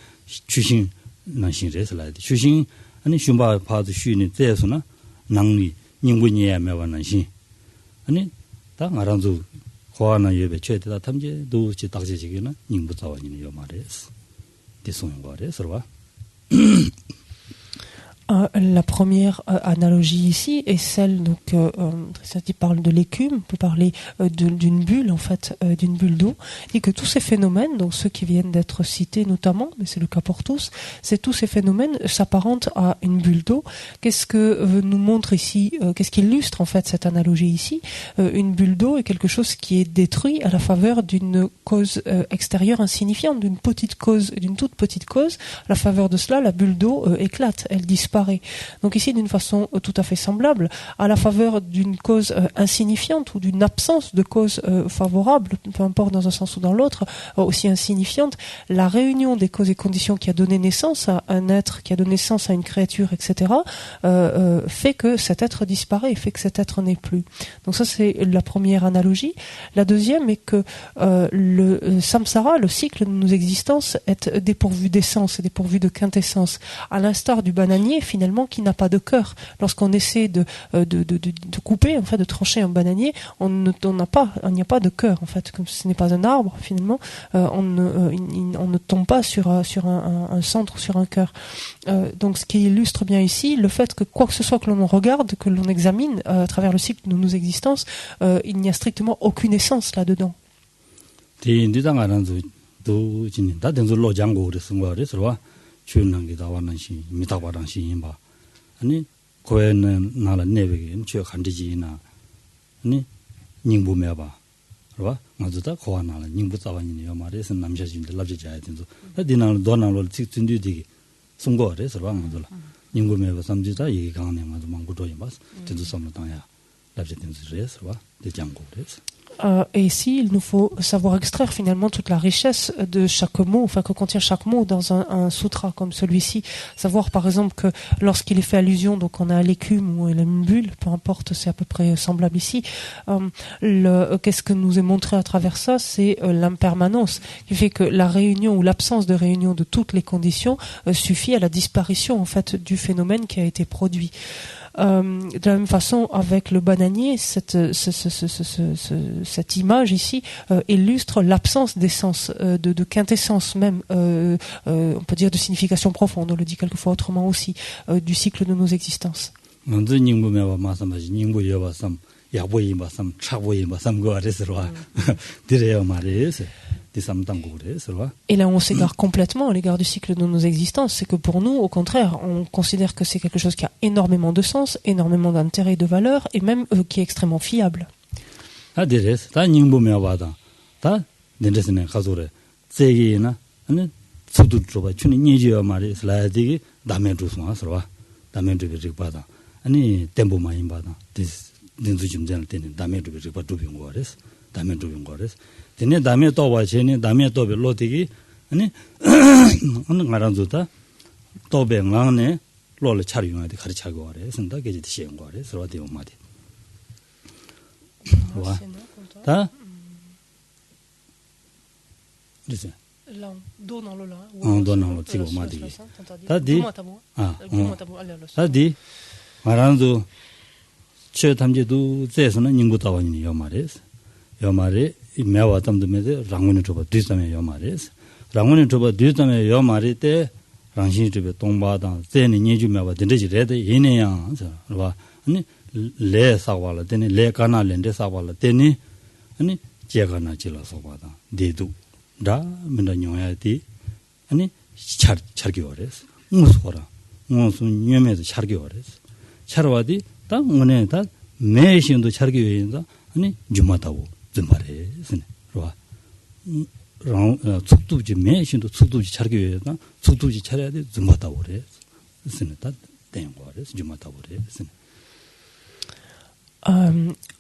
주신 난신레슬라디 주신 아니 shum바 파도 쉬니 때서나 낭리 닝부니에 매완난신 아니 다 알아도 고아나 예배 최대다 탐제 도치 딱제지기나 닝부 자원이니 요 말에스 디송인 거래서 봐 La première analogie ici est celle, donc Trisati parle de l'écume, on peut parler d'une bulle en fait, d'une bulle d'eau, et que tous ces phénomènes, donc ceux qui viennent d'être cités notamment, mais c'est le cas pour tous, c'est tous ces phénomènes s'apparentent à une bulle d'eau. Qu'est-ce que nous montre ici, qu'est-ce qui illustre en fait cette analogie ici? Une bulle d'eau est quelque chose qui est détruit à la faveur d'une cause extérieure insignifiante, d'une toute petite cause. À la faveur de cela, la bulle d'eau éclate, elle disparaît. Donc ici, d'une façon tout à fait semblable, à la faveur d'une cause insignifiante ou d'une absence de cause favorable, peu importe dans un sens ou dans l'autre, aussi insignifiante, la réunion des causes et conditions qui a donné naissance à un être, qui a donné naissance à une créature, etc., fait que cet être disparaît, fait que cet être n'est plus. Donc ça, c'est la première analogie. La deuxième est que le samsara, le cycle de nos existences, est dépourvu d'essence et dépourvu de quintessence, à l'instar du bananier, finalement, qui n'a pas de cœur. Lorsqu'on essaie de couper, en fait, de trancher un bananier, il n'y a pas de cœur, en fait. Comme ce n'est pas un arbre, finalement, on ne tombe pas sur un centre ou sur un cœur. Donc, ce qui illustre bien ici, le fait que quoi que ce soit que l'on regarde, que l'on examine à travers le cycle de nos existences, il n'y a strictement aucune essence là-dedans. 주는기다 왔는시 미다바랑시 임바 아니 고에는 나라 내베게 저 간디지나 아니 닝부메바 그봐 맞다 고아나라 닝부자반이요 말에서 남자진들 납자자야 된도 디나로 도나로 직진디디 송고래서 봐 맞다 닝부메바 삼지다 이 강내 맞도 망고도 임바 된도 섬나야 납자된지래서 봐 대장고래서 Et ici, il nous faut savoir extraire finalement toute la richesse de chaque mot, enfin que contient chaque mot dans un sutra comme celui-ci. Savoir par exemple que lorsqu'il est fait allusion, donc on a l'écume ou une bulle, peu importe, c'est à peu près semblable ici. Qu'est-ce que nous est montré à travers ça, c'est l'impermanence, qui fait que la réunion ou l'absence de réunion de toutes les conditions suffit à la disparition en fait du phénomène qui a été produit. De la même façon, avec le bananier, cette image ici illustre l'absence d'essence, de quintessence même, on peut dire de signification profonde, on le dit quelquefois autrement aussi, du cycle de nos existences. Et là, on s'égare complètement à l'égard du cycle de nos existences. C'est que pour nous, au contraire, on considère que c'est quelque chose qui a énormément de sens, énormément d'intérêt et de valeur, et même qui est extrêmement fiable. Tene dame toba chene dame tobe lotigi ani ngaranzuta tobe ngangne lol charyunga de khari chago are senda geji de shen gore sro de umade wa ta dice do dans le la on donne le tigo madi ta di ta di ngaranzu che tamje du zesono ningu tawani yo mares yo mare mewa tamdumede ranguni choba dysame yo mares ranguni choba dysame yo mare te rangshi chobe tongba da zeni nyeju mewa dendeji rede yene yang ba ani le sawala deni le kana lende sawala deni ani jegana jila sawada dedu da minda nyoya di ani chargyores musora musu nyemede chargyores charwadi 다 오늘 다 매신도 차르기에다 아니 주마다고 좀 말해 스네 봐 속도지 매신도 속도지 차르기에다 속도지 차려야 돼 주마다고 그래 스네 다 된 거래 주마다고 그래 스네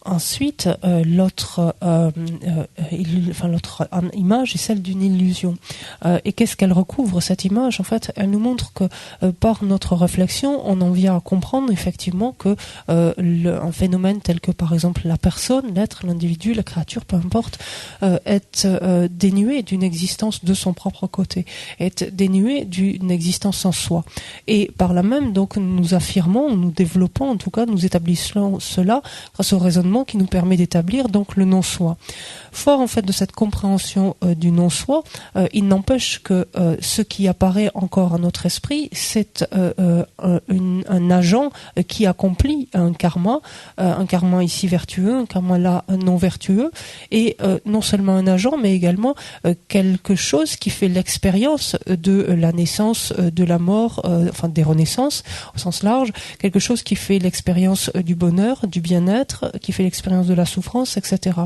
Ensuite, l'autre image est celle d'une illusion. Et qu'est-ce qu'elle recouvre, cette image? En fait, elle nous montre que par notre réflexion, on en vient à comprendre effectivement que un phénomène tel que par exemple la personne, l'être, l'individu, la créature, peu importe, est dénué d'une existence de son propre côté, est dénué d'une existence en soi. Et par là même, donc, nous affirmons, nous développons, en tout cas, nous établissons cela grâce au raisonnement qui nous permet d'établir donc le non-soi. Fort en fait de cette compréhension du non-soi, il n'empêche que ce qui apparaît encore à notre esprit, c'est un agent qui accomplit un karma ici vertueux, un karma là non vertueux, et non seulement un agent, mais également quelque chose qui fait l'expérience de la naissance, de la mort, enfin des renaissances au sens large, quelque chose qui fait l'expérience du bonheur, du bien-être, qui fait l'expérience de la souffrance, etc.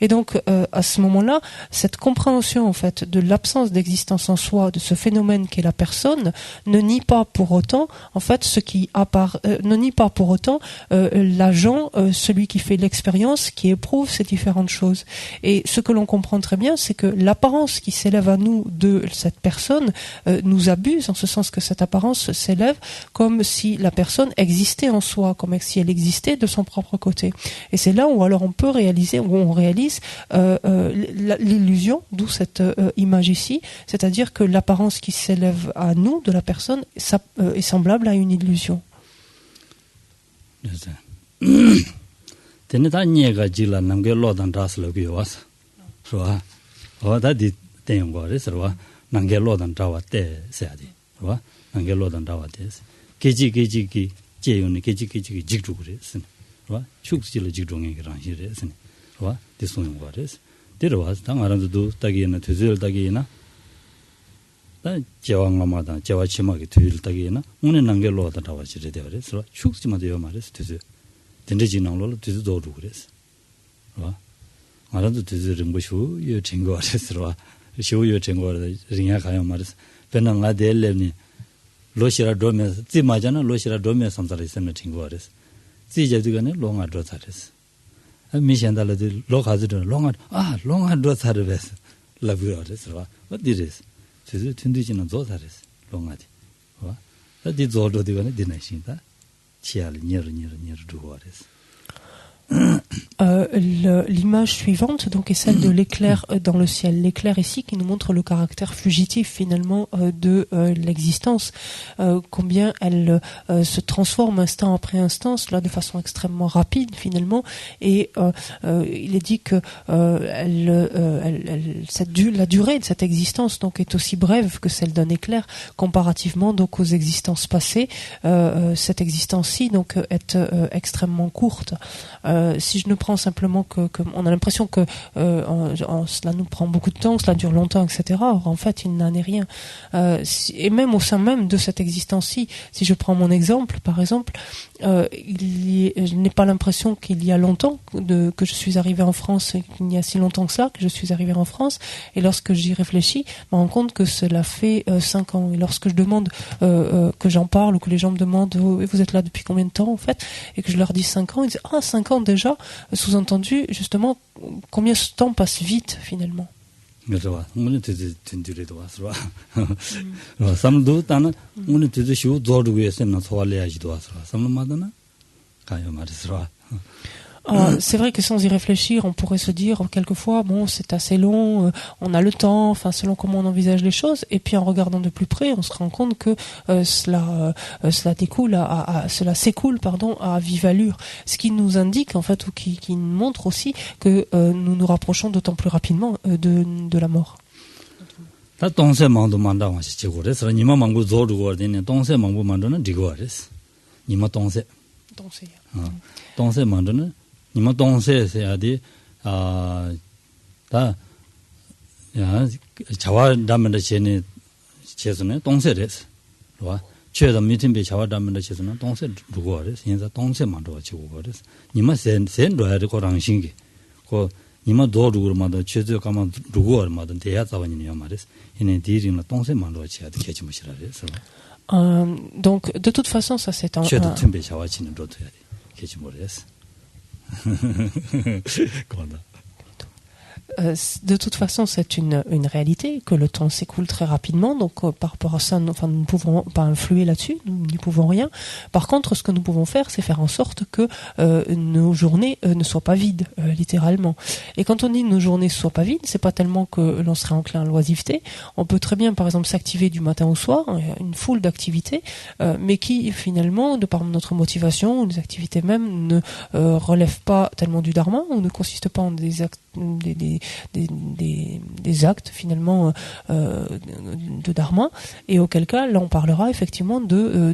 Et donc, à ce moment-là, cette compréhension, en fait, de l'absence d'existence en soi, de ce phénomène qu'est la personne, ne nie pas pour autant, en fait, ne nie pas pour autant l'agent, celui qui fait l'expérience, qui éprouve ces différentes choses. Et ce que l'on comprend très bien, c'est que l'apparence qui s'élève à nous de cette personne nous abuse, en ce sens que cette apparence s'élève comme si la personne existait en soi, comme si elle existait de son propre côté. Et c'est là où alors on peut réaliser, où on réalise l'illusion, d'où cette image ici, c'est-à-dire que l'apparence qui s'élève à nous de la personne est semblable à une illusion. 축지를 지종에 그런시래스네. 와, 디송인 거래스. 데려와 당아란도 따기나 되절 따기나. 다 제왕마마다 제와치마게 되절 따기나. 오늘 난결로다 나와지래 되어래서 축지마도요 말해서 되절. 된지진앙로 되절도 그랬어. 와. 아란도 되절은 뭐쇼 요 증거 알았어. 쇼요 증거를 링야 가요 말해서. 변나가 될래니 로시라 도메 찌마잖아 로시라 도메 삼사를 있으면 증거 알았어. 지제드가네 롱아 드사레스 미션달도 로가즈도 롱아 로사르베스 라브요레스 와 어디레스 저 튼디지는 조사레스 롱아디 와 어디 조도디가네 디나신다 치알 니르 두고레스 L'image suivante donc est celle de l'éclair dans le ciel. L'éclair ici qui nous montre le caractère fugitif finalement de l'existence, combien elle se transforme instant après instant, cela de façon extrêmement rapide finalement, et il est dit que la durée de cette existence donc est aussi brève que celle d'un éclair comparativement donc aux existences passées. Cette existence-ci donc est extrêmement courte. Si je ne prends simplement que on a l'impression que cela nous prend beaucoup de temps, cela dure longtemps, etc. Or, en fait, il n'en est rien. Et même au sein même de cette existence-ci, si je prends mon exemple, par exemple, je n'ai pas l'impression qu'il y a longtemps que je suis arrivé en France, et qu'il y a si longtemps que ça que je suis arrivé en France. Et lorsque j'y réfléchis, je me rends compte que cela fait 5 ans. Et lorsque je demande que j'en parle, ou que les gens me demandent vous êtes là depuis combien de temps en fait, et que je leur dis 5 ans, ils disent 5 ans déjà, sous-entendu justement combien ce temps passe vite finalement. 그래서 오늘 된들에도 와서 삼도 따는 오늘 되게 쉬우 도르고 했으면 소알래야지도 와서 삼마다나 가요 말이서. C'est vrai que sans y réfléchir, on pourrait se dire quelquefois bon c'est assez long, on a le temps, enfin selon comment on envisage les choses, et puis en regardant de plus près, on se rend compte que cela s'écoule à vive allure, ce qui nous indique en fait ou qui nous montre aussi que nous nous rapprochons d'autant plus rapidement de la mort. 다 동세망도 만다고 하시지 그래서 니마 망고 조르고 되는 동세망고 만드는 디고아레스. 니마 동세. 동세 만드는 니마 동세에서야디 다 자와담의 제네 제선에 동세레스. 와 최다 미팅비 자와담의 제선은 동세 누구아레스. 현재 동세만도 지고 그래서 니마 센로야리 고랑신기. 고 니마 도르고마다 최저 가만 누구아마다 대야 자원이냐 말이스. 이네 디리나 동세만도 지야 되겠지무시라래서. Donc de toute façon ça c'est un 최대 자와치는 로트야 돼. 계지 모르겠어. De toute façon, c'est une réalité que le temps s'écoule très rapidement. Donc, par rapport à ça, nous ne pouvons pas influer là-dessus. Nous n'y pouvons rien. Par contre, ce que nous pouvons faire, c'est faire en sorte que nos journées ne soient pas vides, littéralement. Et quand on dit nos journées ne soient pas vides, c'est pas tellement que l'on serait enclin à l'oisiveté. On peut très bien, par exemple, s'activer du matin au soir, une foule d'activités, mais qui finalement, de par notre motivation, les activités même ne relèvent pas tellement du dharma ou ne consistent pas en des actes des actes finalement de dharma, et auquel cas là on parlera effectivement de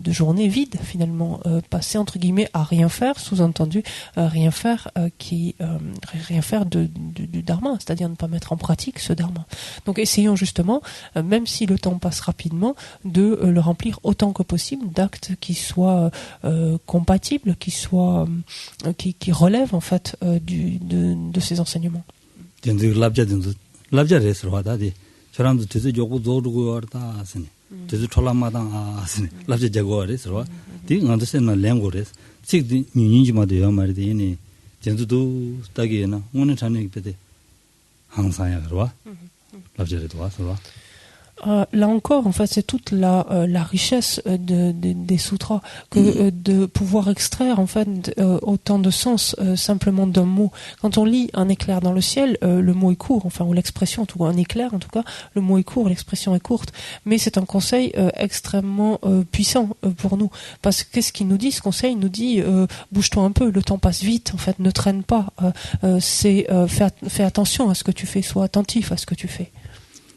journées vides finalement, passer entre guillemets à rien faire, sous-entendu rien faire du dharma, c'est-à-dire ne pas mettre en pratique ce dharma. Donc essayons justement, même si le temps passe rapidement, de le remplir autant que possible d'actes qui soient compatibles, qui relèvent en fait de ces enseignements. labjaresro다디 저랑도 되게 요구 조르고 왔다 하시네. 되게 촐라마당 하시네. labja 자고레스로 디 안데스나 랭고레스 식디 뉴니지마도 말이니 전주도 딱이나 오늘 전에 그때 항상야 그러와 labjare도 와서 Là encore, en fait, c'est toute la richesse des sutras que de pouvoir extraire en fait autant de sens simplement d'un mot. Quand on lit un éclair dans le ciel, le mot est court, enfin ou l'expression, en tout cas un éclair, en tout cas, le mot est court, l'expression est courte, mais c'est un conseil extrêmement puissant pour nous. Parce que qu'est-ce qu'il nous dit? Ce conseil nous dit bouge-toi un peu, le temps passe vite, en fait, ne traîne pas. Fais attention à ce que tu fais, sois attentif à ce que tu fais.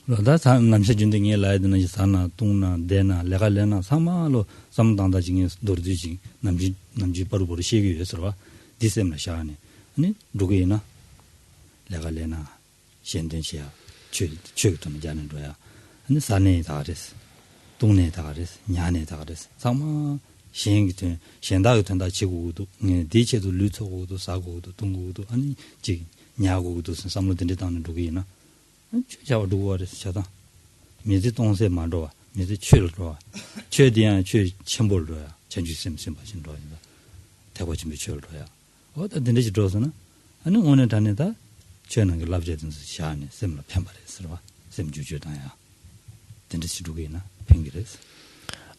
다 남세 준등에 라이드는 사나 동나 데나 레갈레나 사마로 삼당다 중에 노르지지 남지 바로바로 시기 위해서와 디셈나 샤네 아니 누구이나 레갈레나 현den시야 최최도 자는 거야 아니 산에 다르스 동네 다르스 냐네 다르스 사마 시행기 현다가 된다 지구도 디체도 루토고도 사고도 동고도 아니 지 냐고도 삼로 된다는 누구이나 저 누구어서 저다 미지 동세 만도와 미지 출로와 최대한 최 첨볼로야 전주 셈셈 받진 로야 대고 좀 출로야 어다 된지 들어서나 아니 오늘 다니다 저는 그 랍제든 샤네 셈라 편발했어 봐 셈주주다야 된지 두개나 팽기레스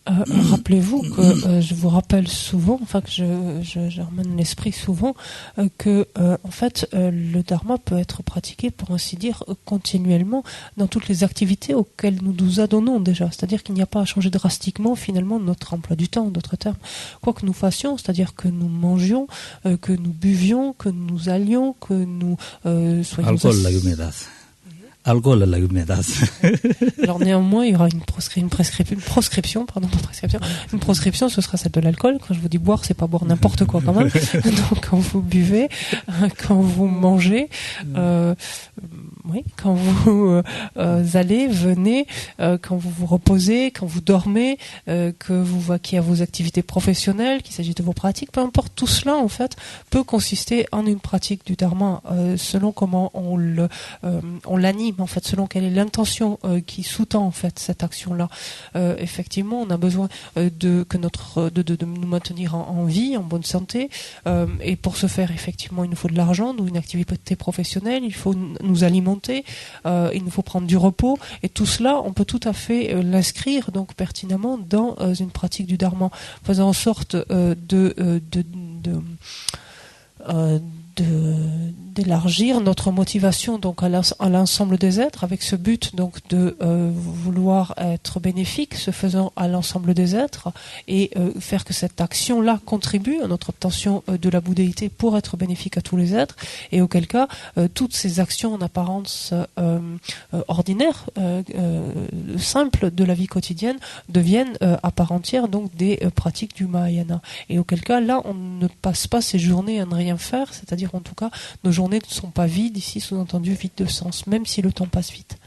Rappelez-vous que je vous rappelle souvent, enfin que je ramène l'esprit souvent, que en fait le dharma peut être pratiqué, pour ainsi dire, continuellement dans toutes les activités auxquelles nous nous adonnons déjà. C'est-à-dire qu'il n'y a pas à changer drastiquement finalement notre emploi du temps, d'autres termes. Quoi que nous fassions, c'est-à-dire que nous mangions, que nous buvions, que nous allions, que nous soyons... Alcool la gumédas. Alors néanmoins, il y aura une proscription, ce sera celle de l'alcool. Quand je vous dis boire, c'est pas boire n'importe quoi quand même. Donc quand vous buvez, quand vous mangez, oui, quand vous allez, venez, quand vous vous reposez, quand vous dormez, que vous vaquiez à vos activités professionnelles, qu'il s'agit de vos pratiques, peu importe, tout cela en fait peut consister en une pratique du dharma selon comment on l'anime. En fait, selon quelle est l'intention qui sous-tend en fait cette action-là. Effectivement, on a besoin de nous maintenir en vie, en bonne santé, et pour ce faire, effectivement, il nous faut de l'argent, une activité professionnelle, il faut nous alimenter, il nous faut prendre du repos, et tout cela, on peut tout à fait l'inscrire donc pertinemment dans une pratique du dharma, faisant en sorte d'élargir notre motivation donc à l'ensemble des êtres, avec ce but donc de vouloir être bénéfique, se faisant à l'ensemble des êtres, et faire que cette action-là contribue à notre obtention de la bouddhéité pour être bénéfique à tous les êtres, et auquel cas toutes ces actions en apparence ordinaires, simples de la vie quotidienne, deviennent à part entière donc des pratiques du Mahayana, et auquel cas là on ne passe pas ces journées à ne rien faire, c'est-à-dire en tout cas nos journées ne sont pas vides, ici sous-entendu vides de sens, même si le temps passe vite.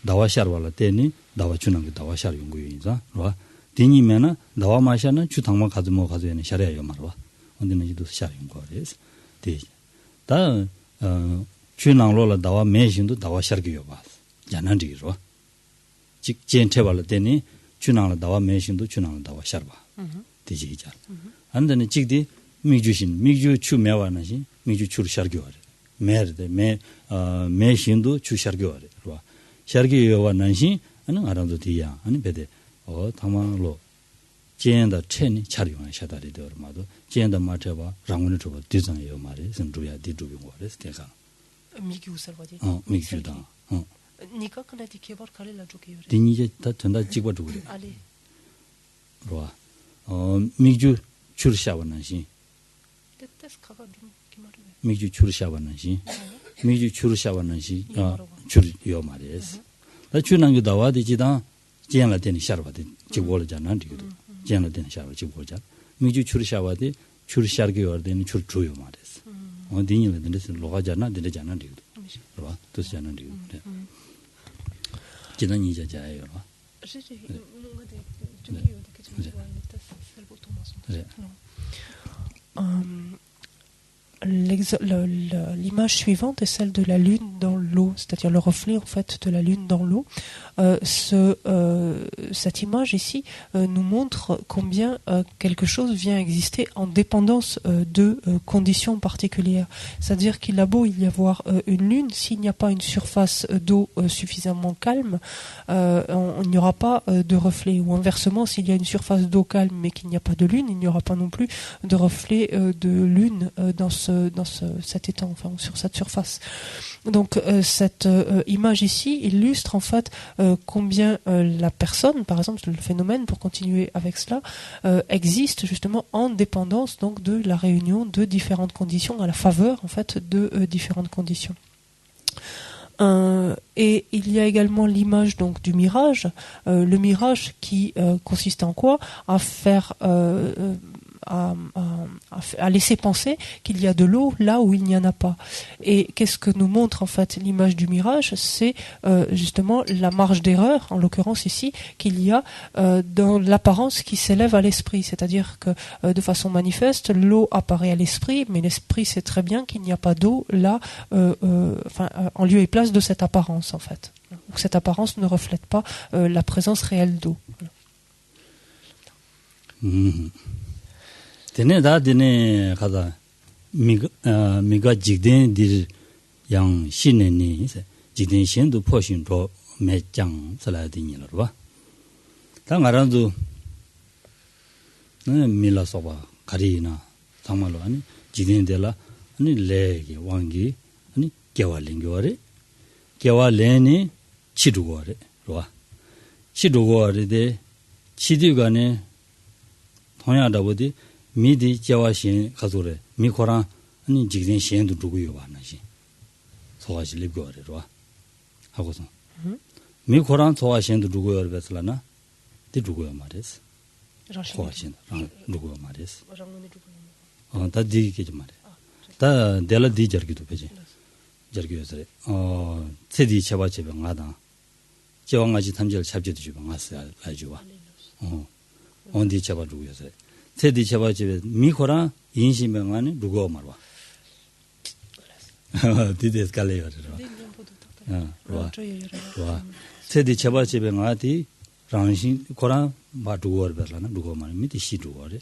dawa sharwala teni dawa chunang dawa shar yungu yinza ro dini mena dawa mashana chu thangma khazmo khazene sharya yo marwa ondine jidu shar yungu res de da chunang lo la dawa me shindu dawa shar gi yo ba janan ri ro 직 젠테 wala teni chunang la dawa me shindu chunang la dawa shar ba de ji ja andane jigdi migju chu mewa na shi migju chu shar gi yo merde me shindu chu shar gi yo ro 샤르기와 난시 아는 알아도 돼야 아니 베데 타마로 제엔다 체니 차리원 샤다리 되어마도 제엔다 마트바 랑원을 줘 디자인이요 말이 선주야 디두비 거래서 내가 미기 우설바디 미기다 니가 근데 디케버 칼라 조케요 디니제 다 전다 찍어 주고 그래 알리 로아 미주 추르샤원난시 뜻뜻 가가 좀 기마르 미주 추르샤원난시 미주 추르샤원난시 줄요 말이에요. 나 주난게 다와디지다 제안라 되는 샤르바디 지고르잖아 디고도 제안라 되는 샤르 지고르자 미주 추르샤와디 추르샤르게 ordeni 출 주요 말이에요. 어디니는 데서 로가잖아 데잖아 디고도 봐 뜻잖아 디고도 지난 이자자예요. L'image suivante est celle de la lune dans l'eau, c'est-à-dire le reflet en fait de la lune dans l'eau. Cette image ici nous montre combien quelque chose vient exister en dépendance de conditions particulières. C'est-à-dire qu'il a beau y avoir une lune, s'il n'y a pas une surface d'eau suffisamment calme, il n'y aura pas de reflet. Ou inversement, s'il y a une surface d'eau calme mais qu'il n'y a pas de lune, il n'y aura pas non plus de reflet de lune dans cet étang, enfin sur cette surface. Donc cette image ici illustre en fait combien la personne, par exemple le phénomène, pour continuer avec cela, existe justement en dépendance donc de la réunion de différentes conditions, à la faveur en fait de différentes conditions. Et il y a également l'image donc du mirage, le mirage qui consiste en quoi? À faire à laisser penser qu'il y a de l'eau là où il n'y en a pas. Et qu'est-ce que nous montre en fait l'image du mirage? C'est justement la marge d'erreur, en l'occurrence ici, qu'il y a dans l'apparence qui s'élève à l'esprit. C'est-à-dire que de façon manifeste, l'eau apparaît à l'esprit, mais l'esprit sait très bien qu'il n'y a pas d'eau là, en lieu et place de cette apparence en fait. Ou cette apparence ne reflète pas la présence réelle d'eau. Tene da dene kada miga jigden dir yang shine ni jigden shen du po shin ro me jang sala de ni lo ba ta ngaran du mila soba karina tamalo ani jigden de la ani le ge wangi ani gewa lingore gewa le ni 치두고래 로와 치두고래 치디가네 동야다보디 미디 제와신 가조래 미코랑 아니 직진 시엔도 두고요 와나시 소화시 리고래 로와 하고서 미코랑 소화신도 두고요 베슬라나 디 두고요 말이스 소화신 두고요 말이스 다디게 좀 말해 다 델라 디저기도 베지 저기요서 세디 제바제병 하다 제왕아지 탐지를 잡지도 주방 왔어요. 알죠와. 언디 제바 누구여서. 세디 제바제에 미코라 인신병 안에 누구 말와. 디데스 갈래요. 와. 세디 제바제병 아디 랑신 코라 바두어 버라나 누구 말 미디 시두어래.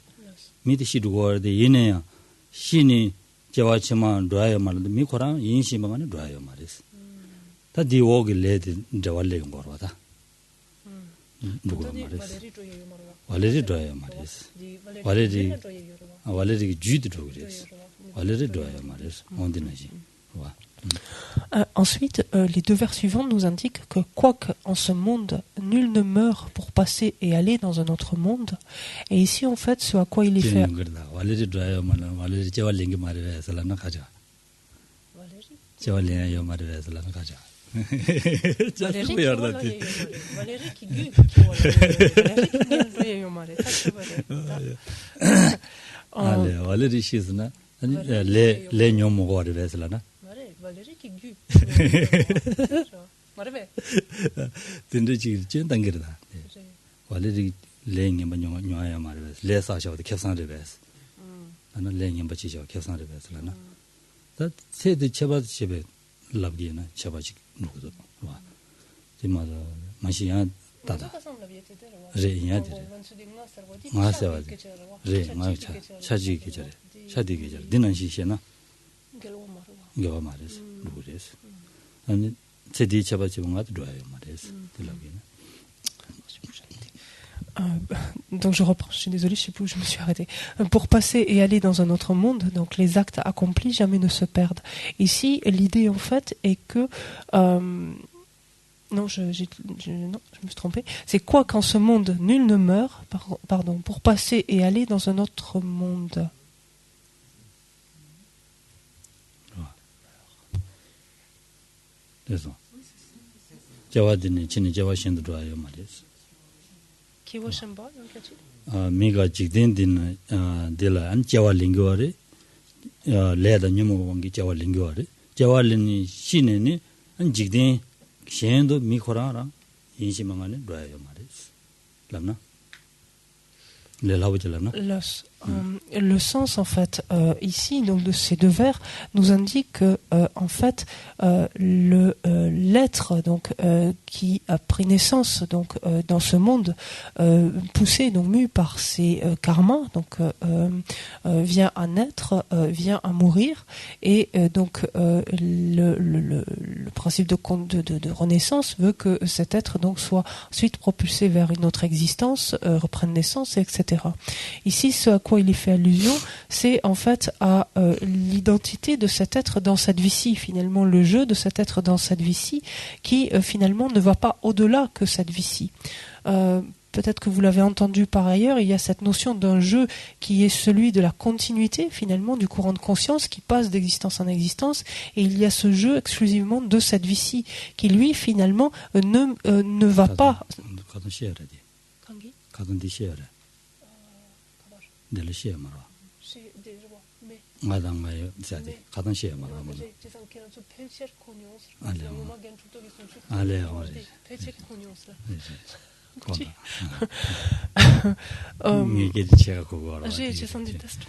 미디 시두어데 얘네야 신이 제와치만 드라이어 말도 미코라 인신병 안에 드라이어 말이스. 다 디오기 레디 저월레 거라다. 누구 말이스. 발레리 드라이어 말이스. 발레리 주드로 그랬어. 발레리 드라이어 말이스. 온디나지. 와. Ensuite, les deux vers suivants nous indiquent que quoique en ce monde, nul ne meurt pour passer et aller dans un autre monde. Et ici, en fait, ce à quoi il est fait... Valérie qui gue. Marve. Tindji chen dangirda. Valérie leng yamba nyoya marve. Lesa shaw de kepsan rebes. Ana leng yamba chi shaw kepsan rebes lana. Da sede cheba chebe labgina cheba chi nudo. Wa. Jima mashiya dada. Re nya de. Ma sewa de. Re ma cha chaji ge jare. Chadi ge jare. Dinan shi shena. Gava mares, lugues. And Sedi Chabachibongat Dry Mares, donc je reprends, je suis désolée, je sais plus où je me suis arrêtée. Pour passer et aller dans un autre monde, donc les actes accomplis jamais ne se perdent. Ici, l'idée en fait est que non, je me suis trompée. C'est quoi qu'en ce monde nul ne meurt, pardon, pour passer et aller dans un autre monde. 그래서 자와드니 진이 자와신도 좋아요 말이지. 키워신바 여기까지. 미가 직된din 딜라 안 자와링거리 레다 녀모 왕기 자와링거리 자와린이 신에니 안 직된 신도 미코라라 인심망안에 좋아요 말이지. 람나 Le sens en fait ici donc de ces deux vers nous indique que en fait l'être donc qui a pris naissance donc dans ce monde poussé donc mu par ses karmas donc vient à naître, vient à mourir et donc le principe de renaissance veut que cet être donc soit ensuite propulsé vers une autre existence, reprenne naissance, etc. Ici, ce à quoi il est fait allusion, c'est en fait à l'identité de cet être dans cette vie-ci, finalement le jeu de cet être dans cette vie-ci, qui finalement ne va pas au-delà que cette vie-ci. Peut-être que vous l'avez entendu par ailleurs, il y a cette notion d'un jeu qui est celui de la continuité finalement du courant de conscience qui passe d'existence en existence, et il y a ce jeu exclusivement de cette vie-ci qui lui finalement ne va pas. del she ma ra J'ai des joies, mais nga da nga ja de ka dan she ma ra ma j'ai des enquêtes sur pencher cognos. Allez, Le on- moment gagne tout le temps sur Allez, on- pencher cognos là. 거다 Euh, 이게 제가 그거 알아 J'ai senti le test.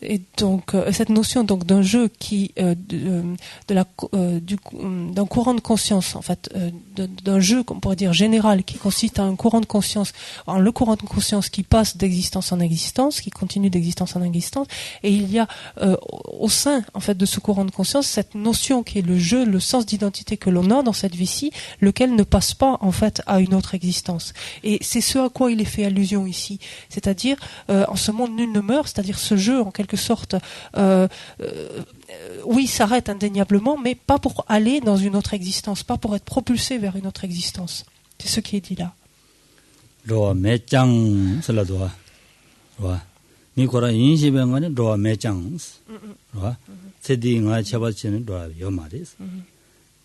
Et donc cette notion donc d'un jeu qui d'un courant de conscience en fait d'un jeu qu'on pourrait dire général qui consiste en un courant de conscience le courant de conscience qui passe d'existence en existence qui continue d'existence en existence et il y a au sein en fait de ce courant de conscience cette notion qui est le jeu, le sens d'identité que l'on a dans cette vie-ci, lequel ne passe pas en fait à une autre existence. Et c'est ce à quoi il est fait allusion ici, c'est-à-dire en ce monde nul ne meurt, c'est-à-dire ce jeu en quelque sorte oui, s'arrête indéniablement, mais pas pour aller dans une autre existence, pas pour être propulsé vers une autre existence. C'est ce qui est dit là. 로아 매짱 슬라도아 로아 니코라 인시병안에 로아 매짱 로아 세디가 쳐봤지는 로아 요 말이스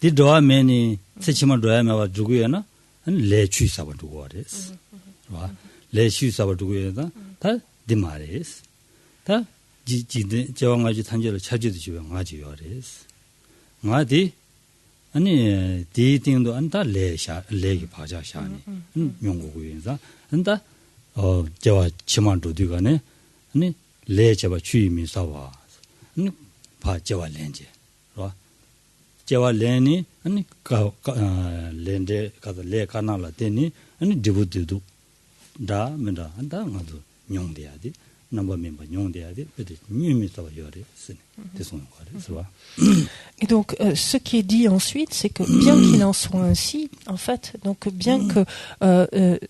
디 로아 매니 세치만 로아 매와 주고야나 레취 사바 두고 와레스 로아 레취 사바 두고야다 다디 말이스 다 지지 저왕아지 탄절을 찾지도 지금 아지 요레스 나디 아니 디팅도 안다 레기 바자샤니 용고구인자 안다 저와 치만도 뒤가네 아니 레제바 주의미 사와 아니 바 저와 렌제 로 저와 렌이 아니 렌데 가서 레 카나라 되니 아니 디부디도 다 맨다 안다 나도 용돼야지 넘버 멤버 용돼야지 그때 뉴미 사와 요레 쓰네 대송은 거래 쓰와 Et donc, ce qui est dit ensuite, c'est que bien qu'il en soit ainsi, en fait, donc bien que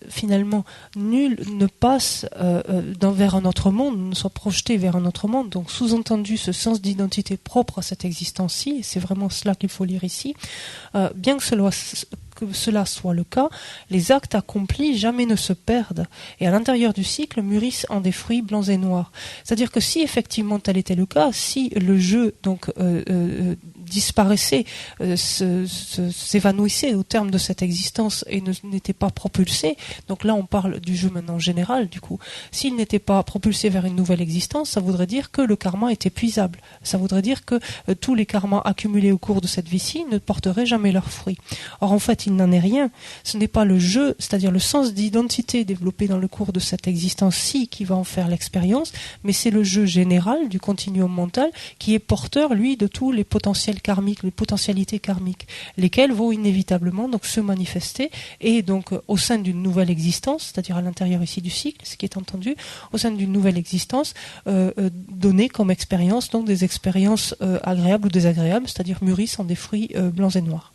finalement nul ne passe vers un autre monde, ne soit projeté vers un autre monde, donc sous-entendu ce sens d'identité propre à cette existence-ci, et c'est vraiment cela qu'il faut lire ici, bien que cela soit le cas, les actes accomplis jamais ne se perdent et à l'intérieur du cycle mûrissent en des fruits blancs et noirs. C'est-à-dire que si effectivement tel était le cas, si le jeu donc disparaissait, s'évanouissait au terme de cette existence et n'était pas propulsé, donc là on parle du jeu maintenant général du coup, s'il n'était pas propulsé vers une nouvelle existence, ça voudrait dire que le karma est épuisable, ça voudrait dire que tous les karmas accumulés au cours de cette vie-ci ne porteraient jamais leurs fruits. Or en fait il n'en est rien, ce n'est pas le jeu, c'est-à-dire le sens d'identité développé dans le cours de cette existence-ci qui va en faire l'expérience, mais c'est le jeu général du continuum mental qui est porteur lui de tous les potentiels karmiques, les potentialités karmiques, lesquelles vont inévitablement donc se manifester et donc au sein d'une nouvelle existence, c'est-à-dire à l'intérieur ici du cycle, ce qui est entendu, au sein d'une nouvelle existence, donner comme expérience donc des expériences agréables ou désagréables, c'est-à-dire mûrissent en des fruits blancs et noirs.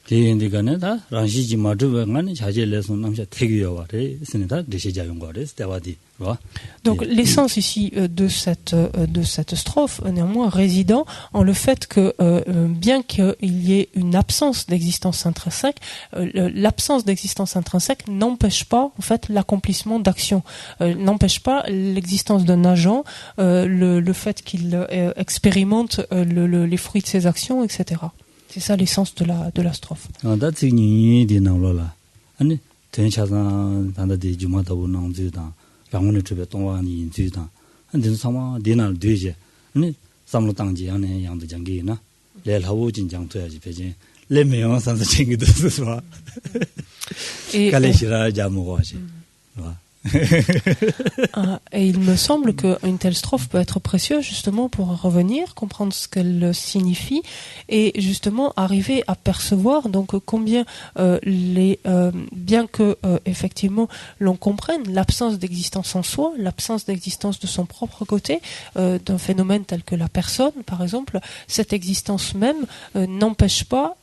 디인디가네다 란시지 마드베가네 자제레서 남샤 태기여와레 스네다 데시자용거레 스테와디 와 Donc l'essence ici de cette strophe néanmoins résidant en le fait que bien qu'il y ait une absence d'existence intrinsèque, l'absence d'existence intrinsèque n'empêche pas en fait l'accomplissement d'actions, n'empêche pas l'existence d'un agent, le fait qu'il expérimente les fruits de ses actions, etc. C'est ça l'essence de la strophe. 다 지니 디나로라 아니 된샤산 단다디 주마다고 나온지다 방문의 집에 동안이 인지다 근데 상마 디날 되제 아니 삼로 당지 안에 양도 장기나 레하고 진장 돼야지 배제 레메요 산서 챙기도 쓰와 갈레시라 자모고지 와 Et il me semble qu'une telle strophe peut être précieuse justement pour revenir, comprendre ce qu'elle signifie et justement arriver à percevoir donc combien bien que effectivement l'on comprenne l'absence d'existence en soi, l'absence d'existence de son propre côté, d'un phénomène tel que la personne par exemple, cette existence même n'empêche pas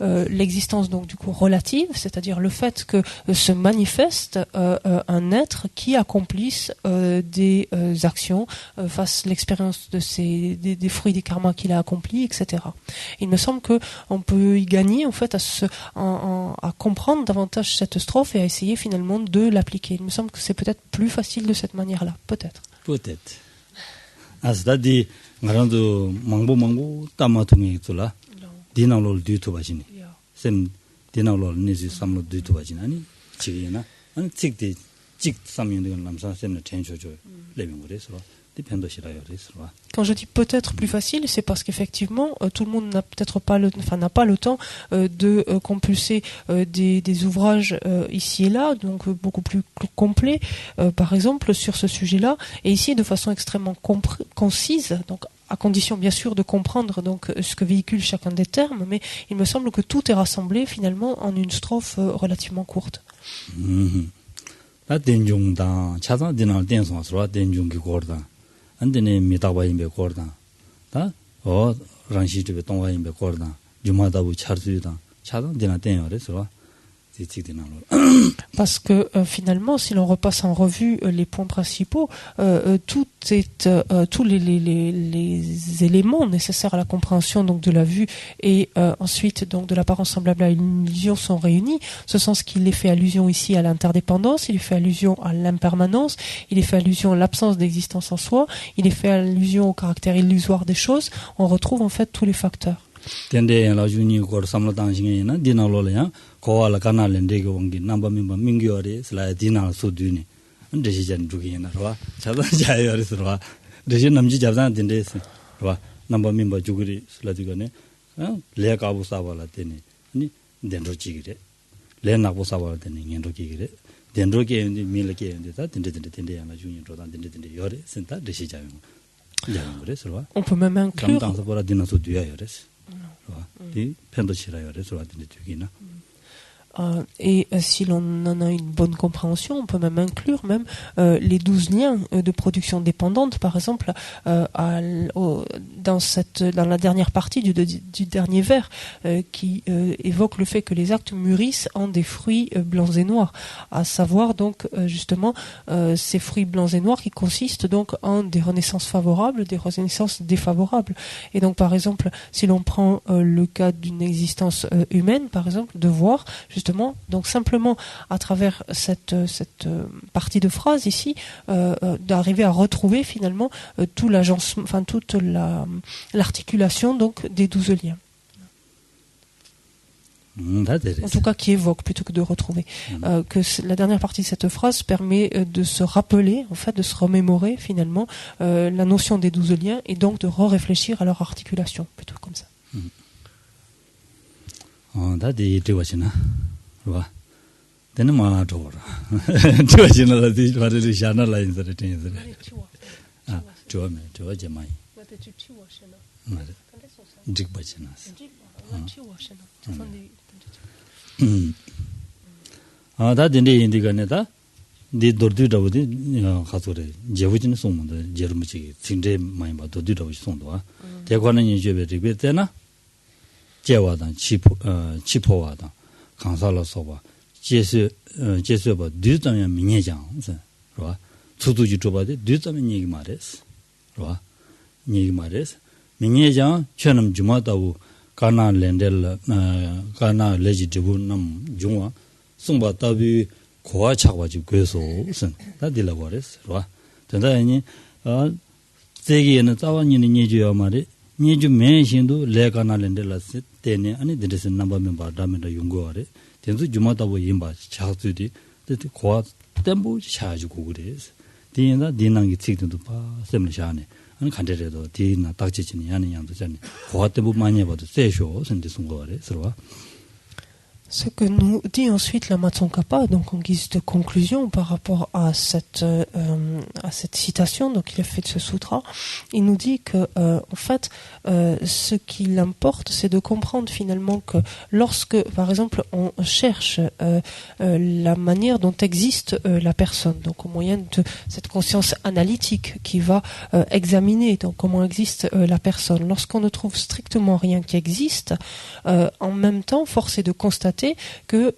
l'existence donc du coup relative, c'est-à-dire le fait que se manifeste un être qui accomplisse des actions, fasse l'expérience de des fruits des karmas qu'il a accomplis, etc. Il me semble que on peut y gagner en fait à comprendre davantage cette strophe et à essayer finalement de l'appliquer. Il me semble que c'est peut-être plus facile de cette manière-là, peut-être. Peut-être. Asdadi ngarandu mangbo tamatungi tula dinalol dutu bajini. Sem 디나로 니지 삼로 뒤도 바지나니 지기나 아니 찍대 찍 삼명된 남사선의 전초조 레벨 그래서 dépend de. Quand je dis peut-être plus facile, c'est parce qu'effectivement, tout le monde n'a peut-être pas n'a pas le temps de compulser des ouvrages ici et là, donc beaucoup plus complets, par exemple, sur ce sujet-là, et ici de façon extrêmement concise, donc à condition bien sûr de comprendre donc ce que véhicule chacun des termes, mais il me semble que tout est rassemblé finalement en une strophe relativement courte. denjungda chaza dinal denso sura denjungi gorda andene mitawa imbe gorda ta o ranshi de tongwa imbe gorda jumada bu charsuda chaza dinal denore sura Parce que finalement, si l'on repasse en revue les points principaux, tous les éléments nécessaires à la compréhension donc de la vue et ensuite donc de l'apparence semblable à une illusion sont réunis. Ce sens qu'il est fait allusion ici à l'interdépendance, il est fait allusion à l'impermanence, il est fait allusion à l'absence d'existence en soi, il est fait allusion au caractère illusoire des choses. On retrouve en fait tous les facteurs. Tende la juni ko samla danging na dinalo le ya ko ala kana lende ko ngi namba mimba mingyore sla dinal so duni ande ji jan dugi na ro chada jayore sro de ji namji jabdan dinde ro namba mimba juguri sla digone le ka bu sa bala tene ni dendro jigire le na bu sa bala tene ngendo jigire dendro ke ndi mil ke ndi ta dinde ya la juni ro dan dinde yore senta de ji jayo jayore sro on peut même inclure dans sa bala dinaso duyayore. Et si l'on en a une bonne compréhension, on peut même inclure les 12 liens de production dépendante, par exemple, dans la dernière partie du dernier vers, qui évoque le fait que les actes mûrissent en des fruits blancs et noirs, à savoir donc justement ces fruits blancs et noirs qui consistent donc en des renaissances favorables, des renaissances défavorables. Et donc par exemple, si l'on prend le cas d'une existence humaine, par exemple, de voir justement, donc simplement à travers cette partie de phrase ici, d'arriver à retrouver finalement tout l'agencement, enfin toute l'articulation donc des 12 liens. En tout cas, qui évoque plutôt que de retrouver. Que la dernière partie de cette phrase permet de se rappeler, en fait, de se remémorer finalement la notion des 12 liens et donc de réfléchir à leur articulation, plutôt comme ça. Then mana door. Tuajina di vadeli shana la in the thing. Ah, tuame, tuajamai. Dik bachinas. That in the indiganeta, the dordu davudi, Hasore, Jevujin song, the Jermuchi, Sinde Maima, Dodu Sondua. They are going to Jebetena, Jewadan, Chipoada, Kansala Soba. 제수가 뒤점에 민예장 그렇죠. 수두지 줘봐도 뒤점에 얘기 말했어. 그렇죠. 얘기 말했어. 민예장 처럼 주마다고 가나 렌델 가나 레지드부남 중화 송바다비 고아 차가지고 그래서 무슨 다들라 버렸어. 그렇죠. 대단히 세계에는 자원인이 얘기야 말이 니주 매신도 레가나 렌델라스 때네 아니 드레스 넘버면 바다면도 연구하래. 전주 주마다고 임바 차수디 고아 템보 차주고 그래서 디나 디난기 찍도 봐 셈르샤네 아니 간데래도 디나 딱지진이 하는 양도 전에 고아 템보 많이 봐도 세쇼 선지 송거래 서로. Ce que nous dit ensuite la Matsongkhapa, donc en guise de conclusion par rapport à cette citation, donc il a fait de ce sutra, il nous dit que en fait, ce qui l'importe, c'est de comprendre finalement que lorsque, par exemple, on cherche la manière dont existe la personne, donc au moyen de cette conscience analytique qui va examiner donc comment existe la personne, lorsqu'on ne trouve strictement rien qui existe, en même temps, force est de constater que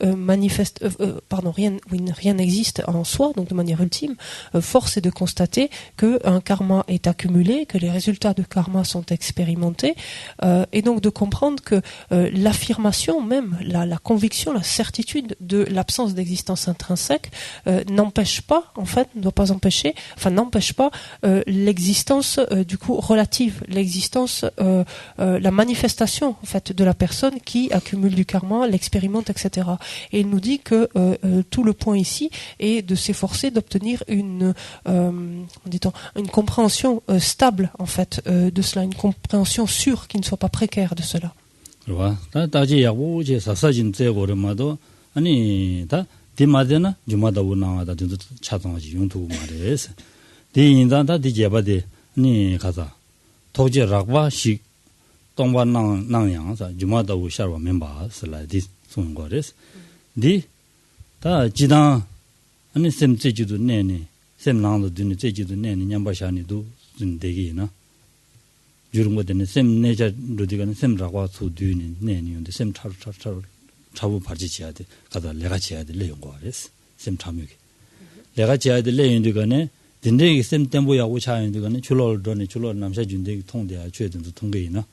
rien n'existe en soi, donc de manière ultime, force est de constater qu'un karma est accumulé, que les résultats de karma sont expérimentés, et donc de comprendre que l'affirmation même, la conviction, la certitude de l'absence d'existence intrinsèque n'empêche pas, en fait, ne doit pas empêcher, enfin n'empêche pas l'existence du coup relative, l'existence, la manifestation en fait de la personne qui accumule du karma, l'expérimentation alimente, etc. Et il nous dit que tout le point ici est de s'efforcer d'obtenir une compréhension stable, en fait, de cela, une compréhension sûre qui ne soit pas précaire de cela. 디마데나 주마다고 나와다 저 차동하지 용도 말에서 디인단다 디제바데 니 가자 도제락과 시 동반낭 낭양사 주마다고 샤와 멤버 슬라이디 송거레스 디다 지당 아니 셈제지도 내니 셈낭도 드니 제지도 내니 냠바샤니도 준대기나 주름 거데네 셈 내자 로디가는 셈락과 소드니 내니인데 셈 차로 차부 바지지야 돼. 가다 내가 지어야 될 내용 거랬어. 쌤 참여기. 내가 지어야 될 내용들간에 딘데기 쌤 템보야고 차인들간에 줄러더니 줄러 남샤 준데 통대야 죄든도 통계이나.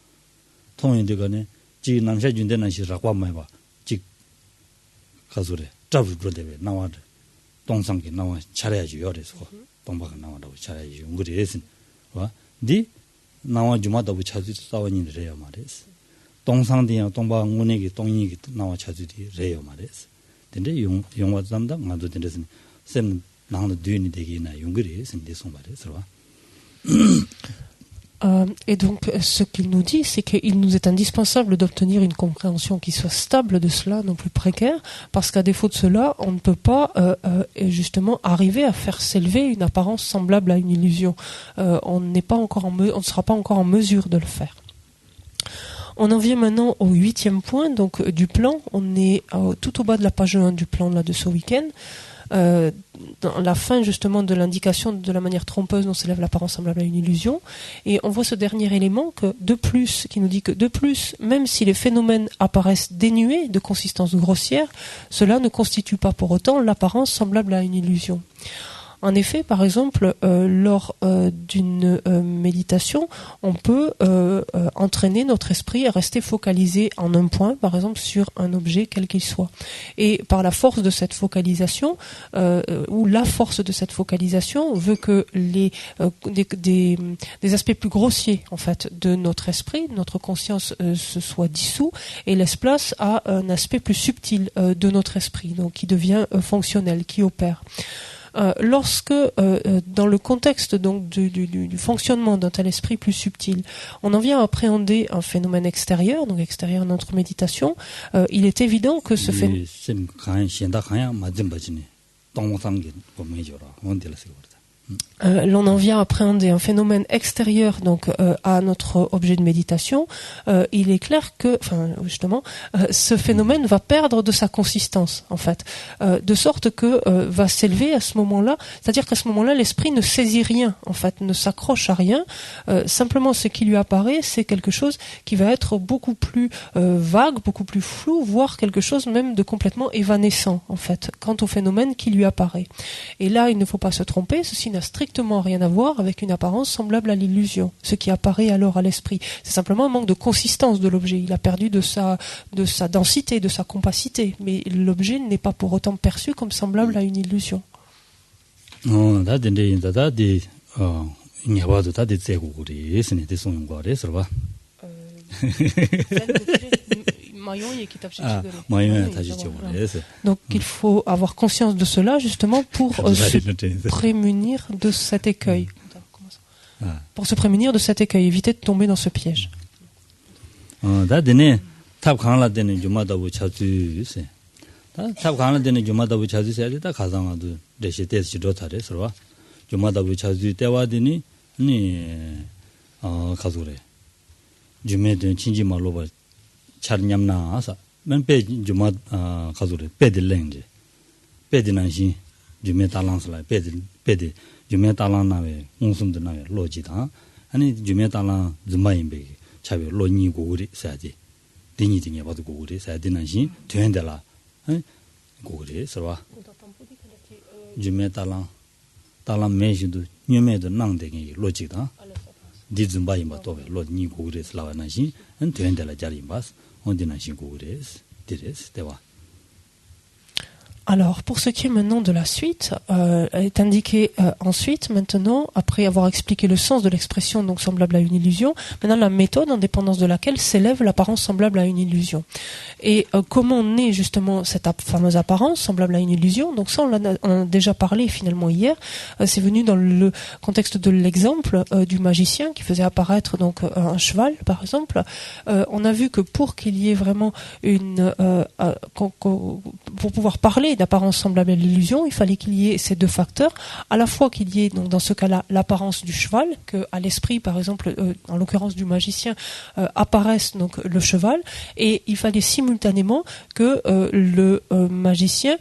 통인들간에 지 남샤 준데는 시라고 말 봐. 지 가서래. 잡으러대왜 나와. 동상기 나와 차려야지 요래서. 동바가 나와라고 차려야지. 그래서 와. 네 나와 주마다고 찾을 싸워니래요 말했어. 동상디야 동방문에게 동인이 나와 찾으리 레요 말했어. 근데 용화 담당 나도 된데서 쌤 나는 뒤니 되기나 용그리 선대송 말했어. Et donc, ce qu'il nous dit, c'est qu'il nous est indispensable d'obtenir une compréhension qui soit stable de cela, non plus précaire, parce qu'à défaut de cela, on ne peut pas justement arriver à faire s'élever une apparence semblable à une illusion. On ne sera pas encore en mesure de le faire. On en vient maintenant au 8e point donc du plan. On est tout au bas de la page 1 du plan là, de ce week-end. Dans la fin justement de l'indication de la manière trompeuse dont s'élève l'apparence semblable à une illusion. Et on voit ce dernier élément qui nous dit que de plus, même si les phénomènes apparaissent dénués de consistance grossière, cela ne constitue pas pour autant l'apparence semblable à une illusion. En effet, par exemple, lors d'une méditation, on peut entraîner notre esprit à rester focalisé en un point, par exemple sur un objet quel qu'il soit. Et par la force de cette focalisation, ou la force de cette focalisation veut que des aspects plus grossiers en fait de notre esprit, de notre conscience se soient dissous et laisse place à un aspect plus subtil de notre esprit, donc qui devient fonctionnel, qui opère. Lorsque, dans le contexte donc du fonctionnement d'un tel esprit plus subtil, on en vient à appréhender un phénomène extérieur, donc extérieur à notre méditation, il est évident que ce phénomène... l'on en vient à appréhender un phénomène extérieur donc à notre objet de méditation, il est clair que, ce phénomène va perdre de sa consistance en fait, de sorte que va s'élever à ce moment-là, c'est-à-dire qu'à ce moment-là l'esprit ne saisit rien en fait, ne s'accroche à rien, simplement ce qui lui apparaît c'est quelque chose qui va être beaucoup plus vague, beaucoup plus flou, voire quelque chose même de complètement évanescent en fait, quant au phénomène qui lui apparaît. Et là il ne faut pas se tromper, ceci n'a strictement rien à voir avec une apparence semblable à l'illusion, ce qui apparaît alors à l'esprit. C'est simplement un manque de consistance de l'objet. Il a perdu de sa densité, de sa compacité, mais l'objet n'est pas pour autant perçu comme semblable à une illusion. Donc il faut avoir conscience de cela justement pour se prémunir de cet écueil. Pour se prémunir de cet écueil, éviter de tomber dans ce piège. 차냠나 아사 맨페 주마 가조레 베딜랭제 베디난시 주메 달랑스라 베디 주메 달랑나베 웅숨드나베 로지다 아니 주메 달랑 즈마임베 차베 로니 고구리 사지 디니디니 바도 고구리 사디난시 되엔데라 고구리 서와 주메 달랑 메시도 뉴메도 낭데기 로지다 디즈마임바 토베 로니 고구리 슬라와나시 엔 되엔데라 자리임바스 Alors, pour ce qui est maintenant de la suite, est indiqué ensuite, maintenant, après avoir expliqué le sens de l'expression donc semblable à une illusion, maintenant la méthode en dépendance de laquelle s'élève l'apparence semblable à une illusion. Et comment naît justement cette fameuse apparence semblable à une illusion? Donc ça, on a déjà parlé finalement hier. C'est venu dans le contexte de l'exemple du magicien qui faisait apparaître donc un cheval, par exemple. On a vu que pour qu'il y ait vraiment pour pouvoir parler d'apparence semblable à l'illusion, il fallait qu'il y ait ces deux facteurs, à la fois qu'il y ait donc dans ce cas-là l'apparence du cheval, que à l'esprit par exemple, en l'occurrence du magicien, apparaisse donc le cheval, et il fallait simultanément que le magicien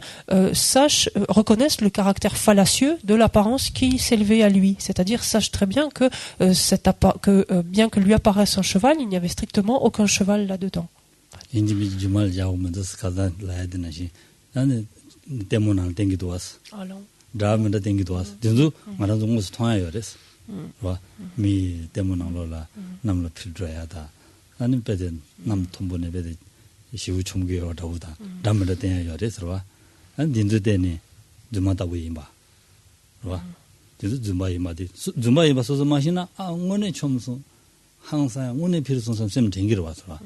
reconnaisse le caractère fallacieux de l'apparence qui s'élevait à lui, c'est-à-dire sache très bien que bien que lui apparaisse un cheval, il n'y avait strictement aucun cheval là-dedans. 때문에 땡기도 왔어. 드라마도 땡기도 왔어. 진짜 말하는 거 통하여res. 와. 미 때문에 놀라. 남을 필요하다. 아니 배든 남 통보네 배든 시우 총계어 더우다. 드라마도 땡여res. 와. 아니 진짜 때니 주마다 보이마. 와. 진짜 주마이마디. 주마이마 소소 마시나 아 오늘 좀서 항상 오늘 필요성 좀 땡기러 왔어. 와.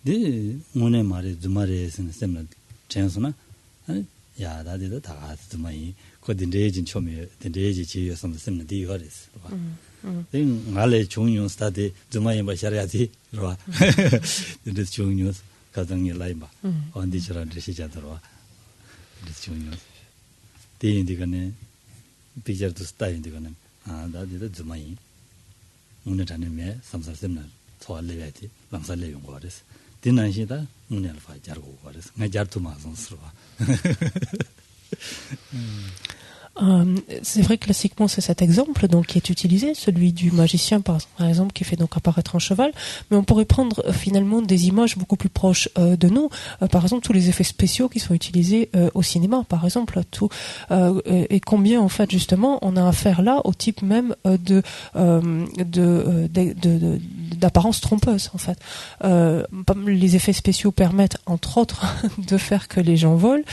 네 오늘 말이 주말에서는 쌤은 전선아 야, 나도 다 가스마이 거든레진 처음에 든레지 지여서 쓰는 디거리스. 봐. 응, 알레 종용 스타데 주마이 바샤야지. 봐. 근데 종용 가정이 라이바. 언디처럼 시작하더라. 근데 종용. 대인디가네 픽처도 스타일인디가네. 아, 나도 주마이. 오늘 전에 삼살 쓰는 토알레야지. 랑살레 용 거리스. 디난시다 오늘 알파 자르고 거리스. 나 자르투마선 쓰와. C'est vrai que classiquement c'est cet exemple donc qui est utilisé, celui du magicien par exemple qui fait donc apparaître un cheval, mais on pourrait prendre finalement des images beaucoup plus proches de nous, par exemple tous les effets spéciaux qui sont utilisés au cinéma par exemple, et combien en fait justement on a affaire là au type même d'apparence trompeuse en fait. Les effets spéciaux permettent entre autres de faire que les gens volent,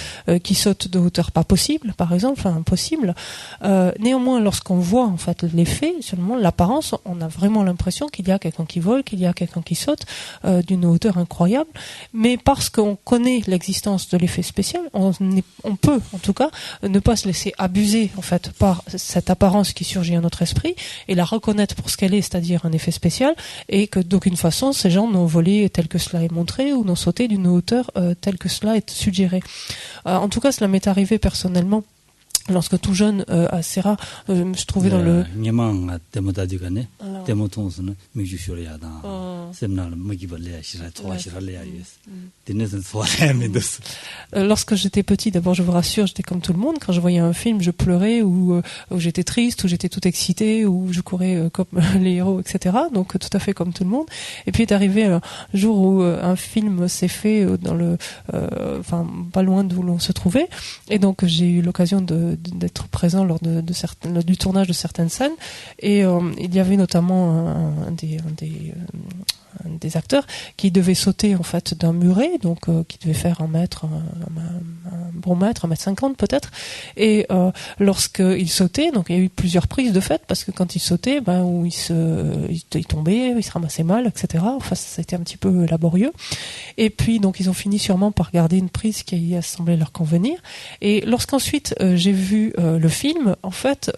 qui sautent de hauteur pas possible par exemple, enfin impossible. Néanmoins, lorsqu'on voit en fait l'effet, seulement l'apparence, on a vraiment l'impression qu'il y a quelqu'un qui vole, qu'il y a quelqu'un qui saute d'une hauteur incroyable. Mais parce qu'on connaît l'existence de l'effet spécial, on peut, en tout cas, ne pas se laisser abuser en fait par cette apparence qui surgit à notre esprit et la reconnaître pour ce qu'elle est, c'est-à-dire un effet spécial, et que d'aucune façon ces gens n'ont volé tel que cela est montré ou n'ont sauté d'une hauteur telle que cela est suggéré. En tout cas, cela m'est arrivé personnellement. Lorsque tout jeune, assez rare, je me suis trouvé dans le... Lorsque j'étais petit, d'abord je vous rassure, j'étais comme tout le monde. Quand je voyais un film, je pleurais, ou j'étais triste, ou j'étais tout excitée, ou je courais comme les héros, etc. Donc tout à fait comme tout le monde. Et puis est arrivé un jour où un film s'est fait dans pas loin d'où l'on se trouvait. Et donc j'ai eu l'occasion d'être présent lors du tournage de certaines scènes, et il y avait notamment un des acteurs qui devait sauter en fait d'un muret, donc qui devait faire un bon mètre, 1m50 peut-être, et lorsqu'il sautait, donc il y a eu plusieurs prises de fait, parce que quand il sautait, où il tombait, il se ramassait mal, etc. Enfin, c'était un petit peu laborieux, et puis donc ils ont fini sûrement par garder une prise qui a semblé leur convenir, et lorsqu'ensuite j'ai vu le film, en fait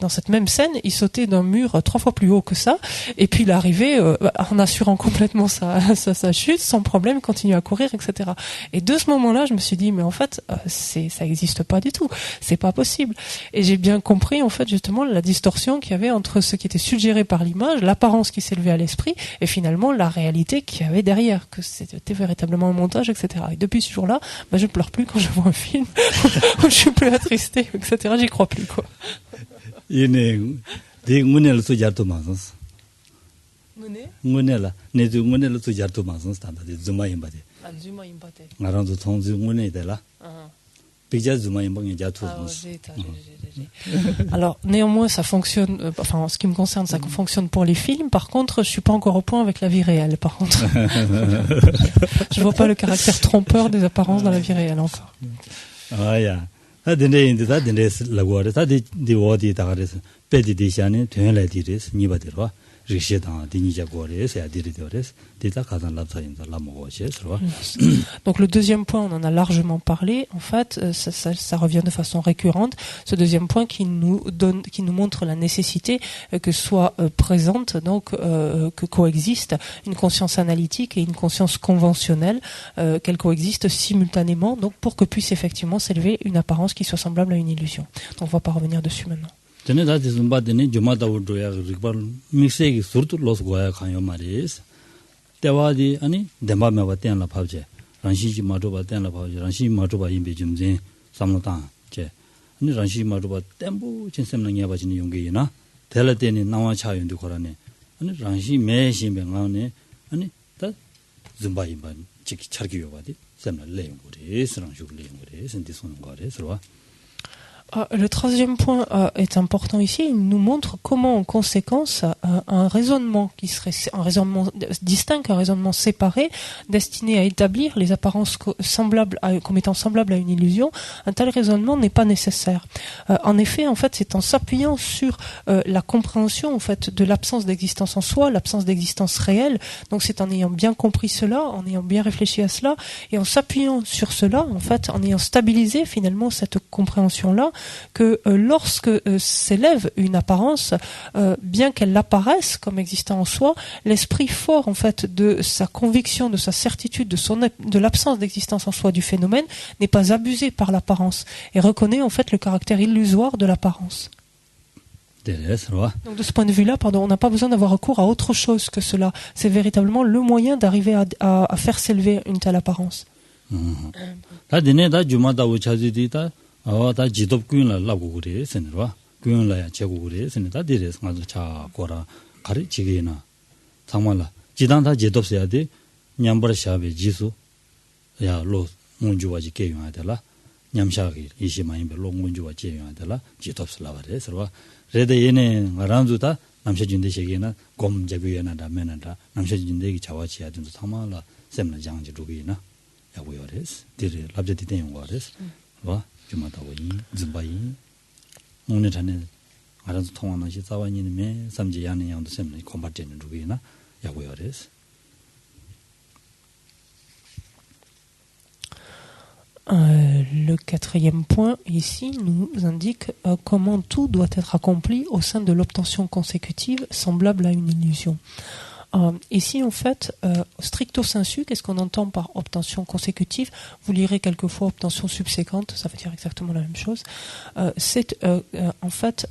dans cette même scène, il sautait d'un mur 3 fois plus haut que ça, et puis il arrivait en assurant complètement sa chute, sans problème, continuer à courir, etc. Et de ce moment-là, je me suis dit, mais en fait, ça n'existe pas du tout, c'est pas possible. Et j'ai bien compris, en fait, justement, la distorsion qu'il y avait entre ce qui était suggéré par l'image, l'apparence qui s'élevait à l'esprit, et finalement la réalité qu'il y avait derrière, que c'était véritablement un montage, etc. Et depuis ce jour-là, je pleure plus quand je vois un film, je suis plus attristée, etc. J'y crois plus, quoi. Ngunela nedu ngunela tu jartu mason standa de zuma imbade zuma imbate ngarandu thongzu ngune de la pija zuma imbang jatu. Alors néanmoins ça fonctionne, en ce qui me concerne ça fonctionne pour les films. Par contre je suis pas encore au point avec la vie réelle, par contre. Je vois pas le caractère trompeur des apparences dans la vie réelle encore. 아야. 다든데 인데 다든데 라고래. 다디 디워디 다가래서 베디 디샤네 되는래디레스 니바데로. Donc le deuxième point, on en a largement parlé. En fait, ça revient de façon récurrente. Ce deuxième point qui nous montre la nécessité que soit présente, donc que coexiste une conscience analytique et une conscience conventionnelle, qu'elles coexistent simultanément, donc pour que puisse effectivement s'élever une apparence qui soit semblable à une illusion. Donc on va pas revenir dessus maintenant. 전에 다 지금 받더니 주마다우도야 그리고 믹스에게 surtout los goya kanyo maris 대화디 아니 데마메 바텐라 파제 란시지 마도 바텐라 파제 란시 마도 바 임베 좀제 삼노타 제 아니 란시 마도 바 템부 진sem나 바지니 용게이나 델라데니 나와 차윤디 거라네 아니 란시 메신베 가네 아니 다 좀바이반 지키 차기요 바디 semna le용고레 스랑 슈글레용고레 센티 소는 거레 서와. Le troisième point est important ici. Il nous montre comment, en conséquence, un raisonnement qui serait un raisonnement distinct, un raisonnement séparé, destiné à établir les apparences semblables comme étant semblables à une illusion, un tel raisonnement n'est pas nécessaire. En effet, en fait, c'est en s'appuyant sur la compréhension, en fait, de l'absence d'existence en soi, l'absence d'existence réelle. Donc, c'est en ayant bien compris cela, en ayant bien réfléchi à cela, et en s'appuyant sur cela, en fait, en ayant stabilisé finalement cette compréhension-là, que lorsque s'élève une apparence, bien qu'elle apparaisse comme existant en soi, l'esprit fort en fait de sa conviction, de sa certitude, de l'absence d'existence en soi du phénomène n'est pas abusé par l'apparence et reconnaît en fait le caractère illusoire de l'apparence. Donc de ce point de vue-là, on n'a pas besoin d'avoir recours à autre chose que cela. C'est véritablement le moyen d'arriver à faire s'élever une telle apparence. 다 지도꾼을 라고 그래 선으로 꾸윤라야 제고 그래 선에 다 데레스 가서 차 거라 가르치게나 정말라 지단다 지도서야 돼 냠버샤베 지수 야로 문주와지 개용하더라 냠샤기 이시마인베 롱문주와 제용하더라 지도서라 그래서 레데 얘네 가란주다 남셔진데 시기나 곰제비에나다 메나다 남셔진데 자와치야 된도 정말라 셈나 장지 루비나 야고요레스 데레 랍제디 된용 거레스 와 주마다고니 즈바이 오늘 전에 알아서 통화나시 자와니네 삼지 야는 양도 셈네 콤바트는 루비나 야고요레스. Le quatrième point ici nous indique comment tout doit être accompli au sein de l'obtention consécutive semblable à une illusion. Ici, en fait, stricto sensu, qu'est-ce qu'on entend par obtention consécutive? Vous lirez quelquefois obtention subséquente, ça veut dire exactement la même chose. C'est en fait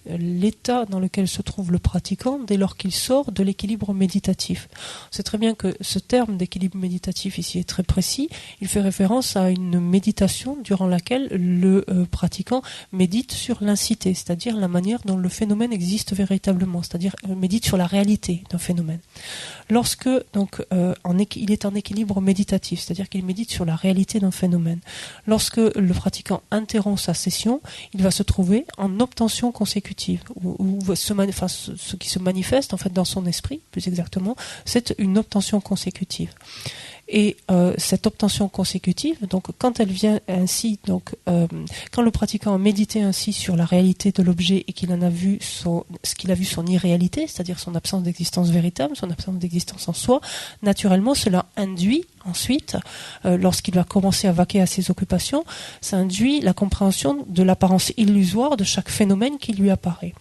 l'état dans lequel se trouve le pratiquant dès lors qu'il sort de l'équilibre méditatif. C'est très bien que ce terme d'équilibre méditatif ici est très précis. Il fait référence à une méditation durant laquelle le pratiquant médite sur l'incité, c'est-à-dire la manière dont le phénomène existe véritablement, c'est-à-dire médite sur la réalité d'un phénomène. Lorsque donc il est en équilibre méditatif, c'est-à-dire qu'il médite sur la réalité d'un phénomène. Lorsque le pratiquant interrompt sa session, il va se trouver en obtention consécutive, ce qui se manifeste en fait dans son esprit, plus exactement, c'est une obtention consécutive. Et cette obtention consécutive, donc quand elle vient ainsi, donc quand le pratiquant a médité ainsi sur la réalité de l'objet et qu'il a vu son irréalité, c'est-à-dire son absence d'existence véritable, son absence d'existence en soi, naturellement cela induit ensuite, lorsqu'il va commencer à vaquer à ses occupations, ça induit la compréhension de l'apparence illusoire de chaque phénomène qui lui apparaît.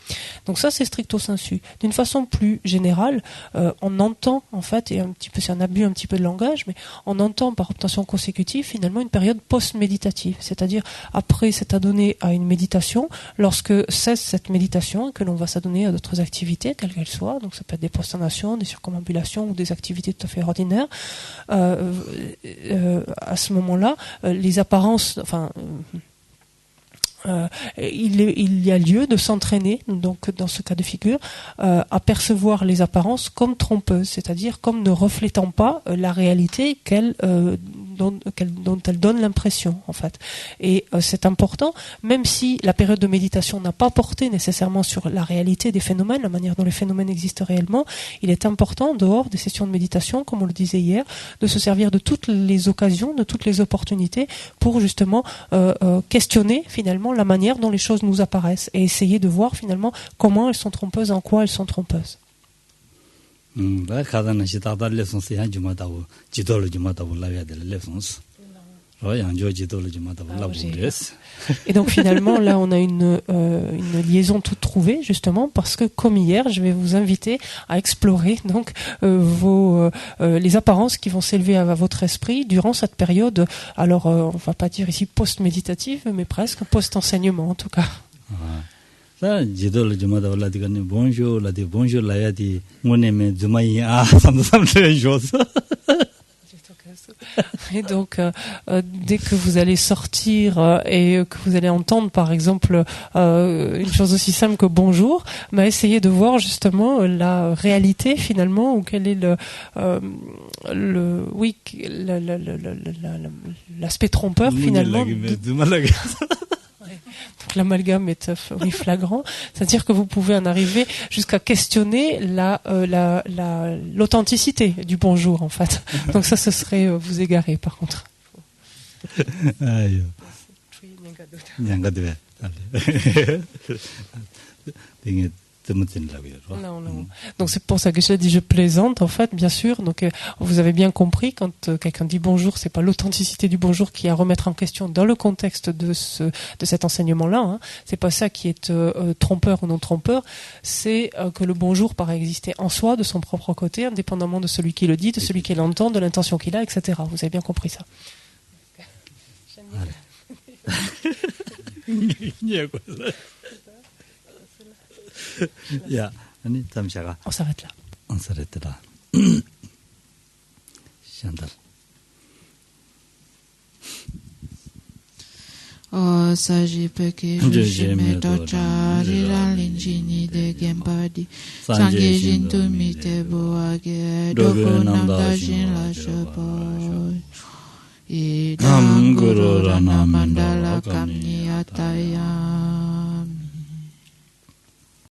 Donc ça, c'est stricto sensu. D'une façon plus générale, on entend, en fait, et c'est un abus un petit peu de langage, mais on entend par obtention consécutive finalement une période post-méditative, c'est-à-dire après s'être adonné à une méditation, lorsque cesse cette méditation, que l'on va s'adonner à d'autres activités, quelles qu'elles soient, donc ça peut être des prosternations, des circumambulations ou des activités tout à fait ordinaires, à ce moment-là, les apparences, il y a lieu de s'entraîner, donc dans ce cas de figure, à percevoir les apparences comme trompeuses, c'est-à-dire comme ne reflétant pas la réalité dont elle donne l'impression, en fait. Et c'est important, même si la période de méditation n'a pas porté nécessairement sur la réalité des phénomènes, la manière dont les phénomènes existent réellement, il est important, en dehors des sessions de méditation, comme on le disait hier, de se servir de toutes les occasions, de toutes les opportunités pour justement questionner finalement la manière dont les choses nous apparaissent et essayer de voir finalement comment elles sont trompeuses, en quoi elles sont trompeuses. Et donc finalement là on a une liaison toute trouvée justement parce que comme hier je vais vous inviter à explorer donc les apparences qui vont s'élever à votre esprit durant cette période, alors on va pas dire ici post-méditative mais presque post-enseignement en tout cas. Ça jidol jumada wala digane bonjour la yadi moneme zumai samsam chose. Et donc, dès que vous allez sortir et que vous allez entendre, par exemple, une chose aussi simple que bonjour, essayez de voir justement la réalité finalement, ou quel est l'aspect trompeur finalement. Donc l'amalgame est flagrant, c'est-à-dire que vous pouvez en arriver jusqu'à questionner l'authenticité du bonjour en fait. Donc ça, ce serait vous égarer par contre. Non. Donc c'est pour ça que je dis je plaisante en fait, bien sûr. Donc vous avez bien compris, quand quelqu'un dit bonjour, c'est pas l'authenticité du bonjour qui est à remettre en question dans le contexte de cet enseignement-là. Hein. C'est pas ça qui est trompeur ou non trompeur. C'est que le bonjour paraît exister en soi, de son propre côté, indépendamment de celui qui le dit, de celui qui l'entend, de l'intention qu'il a, etc. Vous avez bien compris ça. On s'arrête là. Chantal. Oh, sajipe ke jushime tocha rira linjini de gembadi sangye jintu mite boage doko namda jin la shabo idam guru rana mandala kamni ataya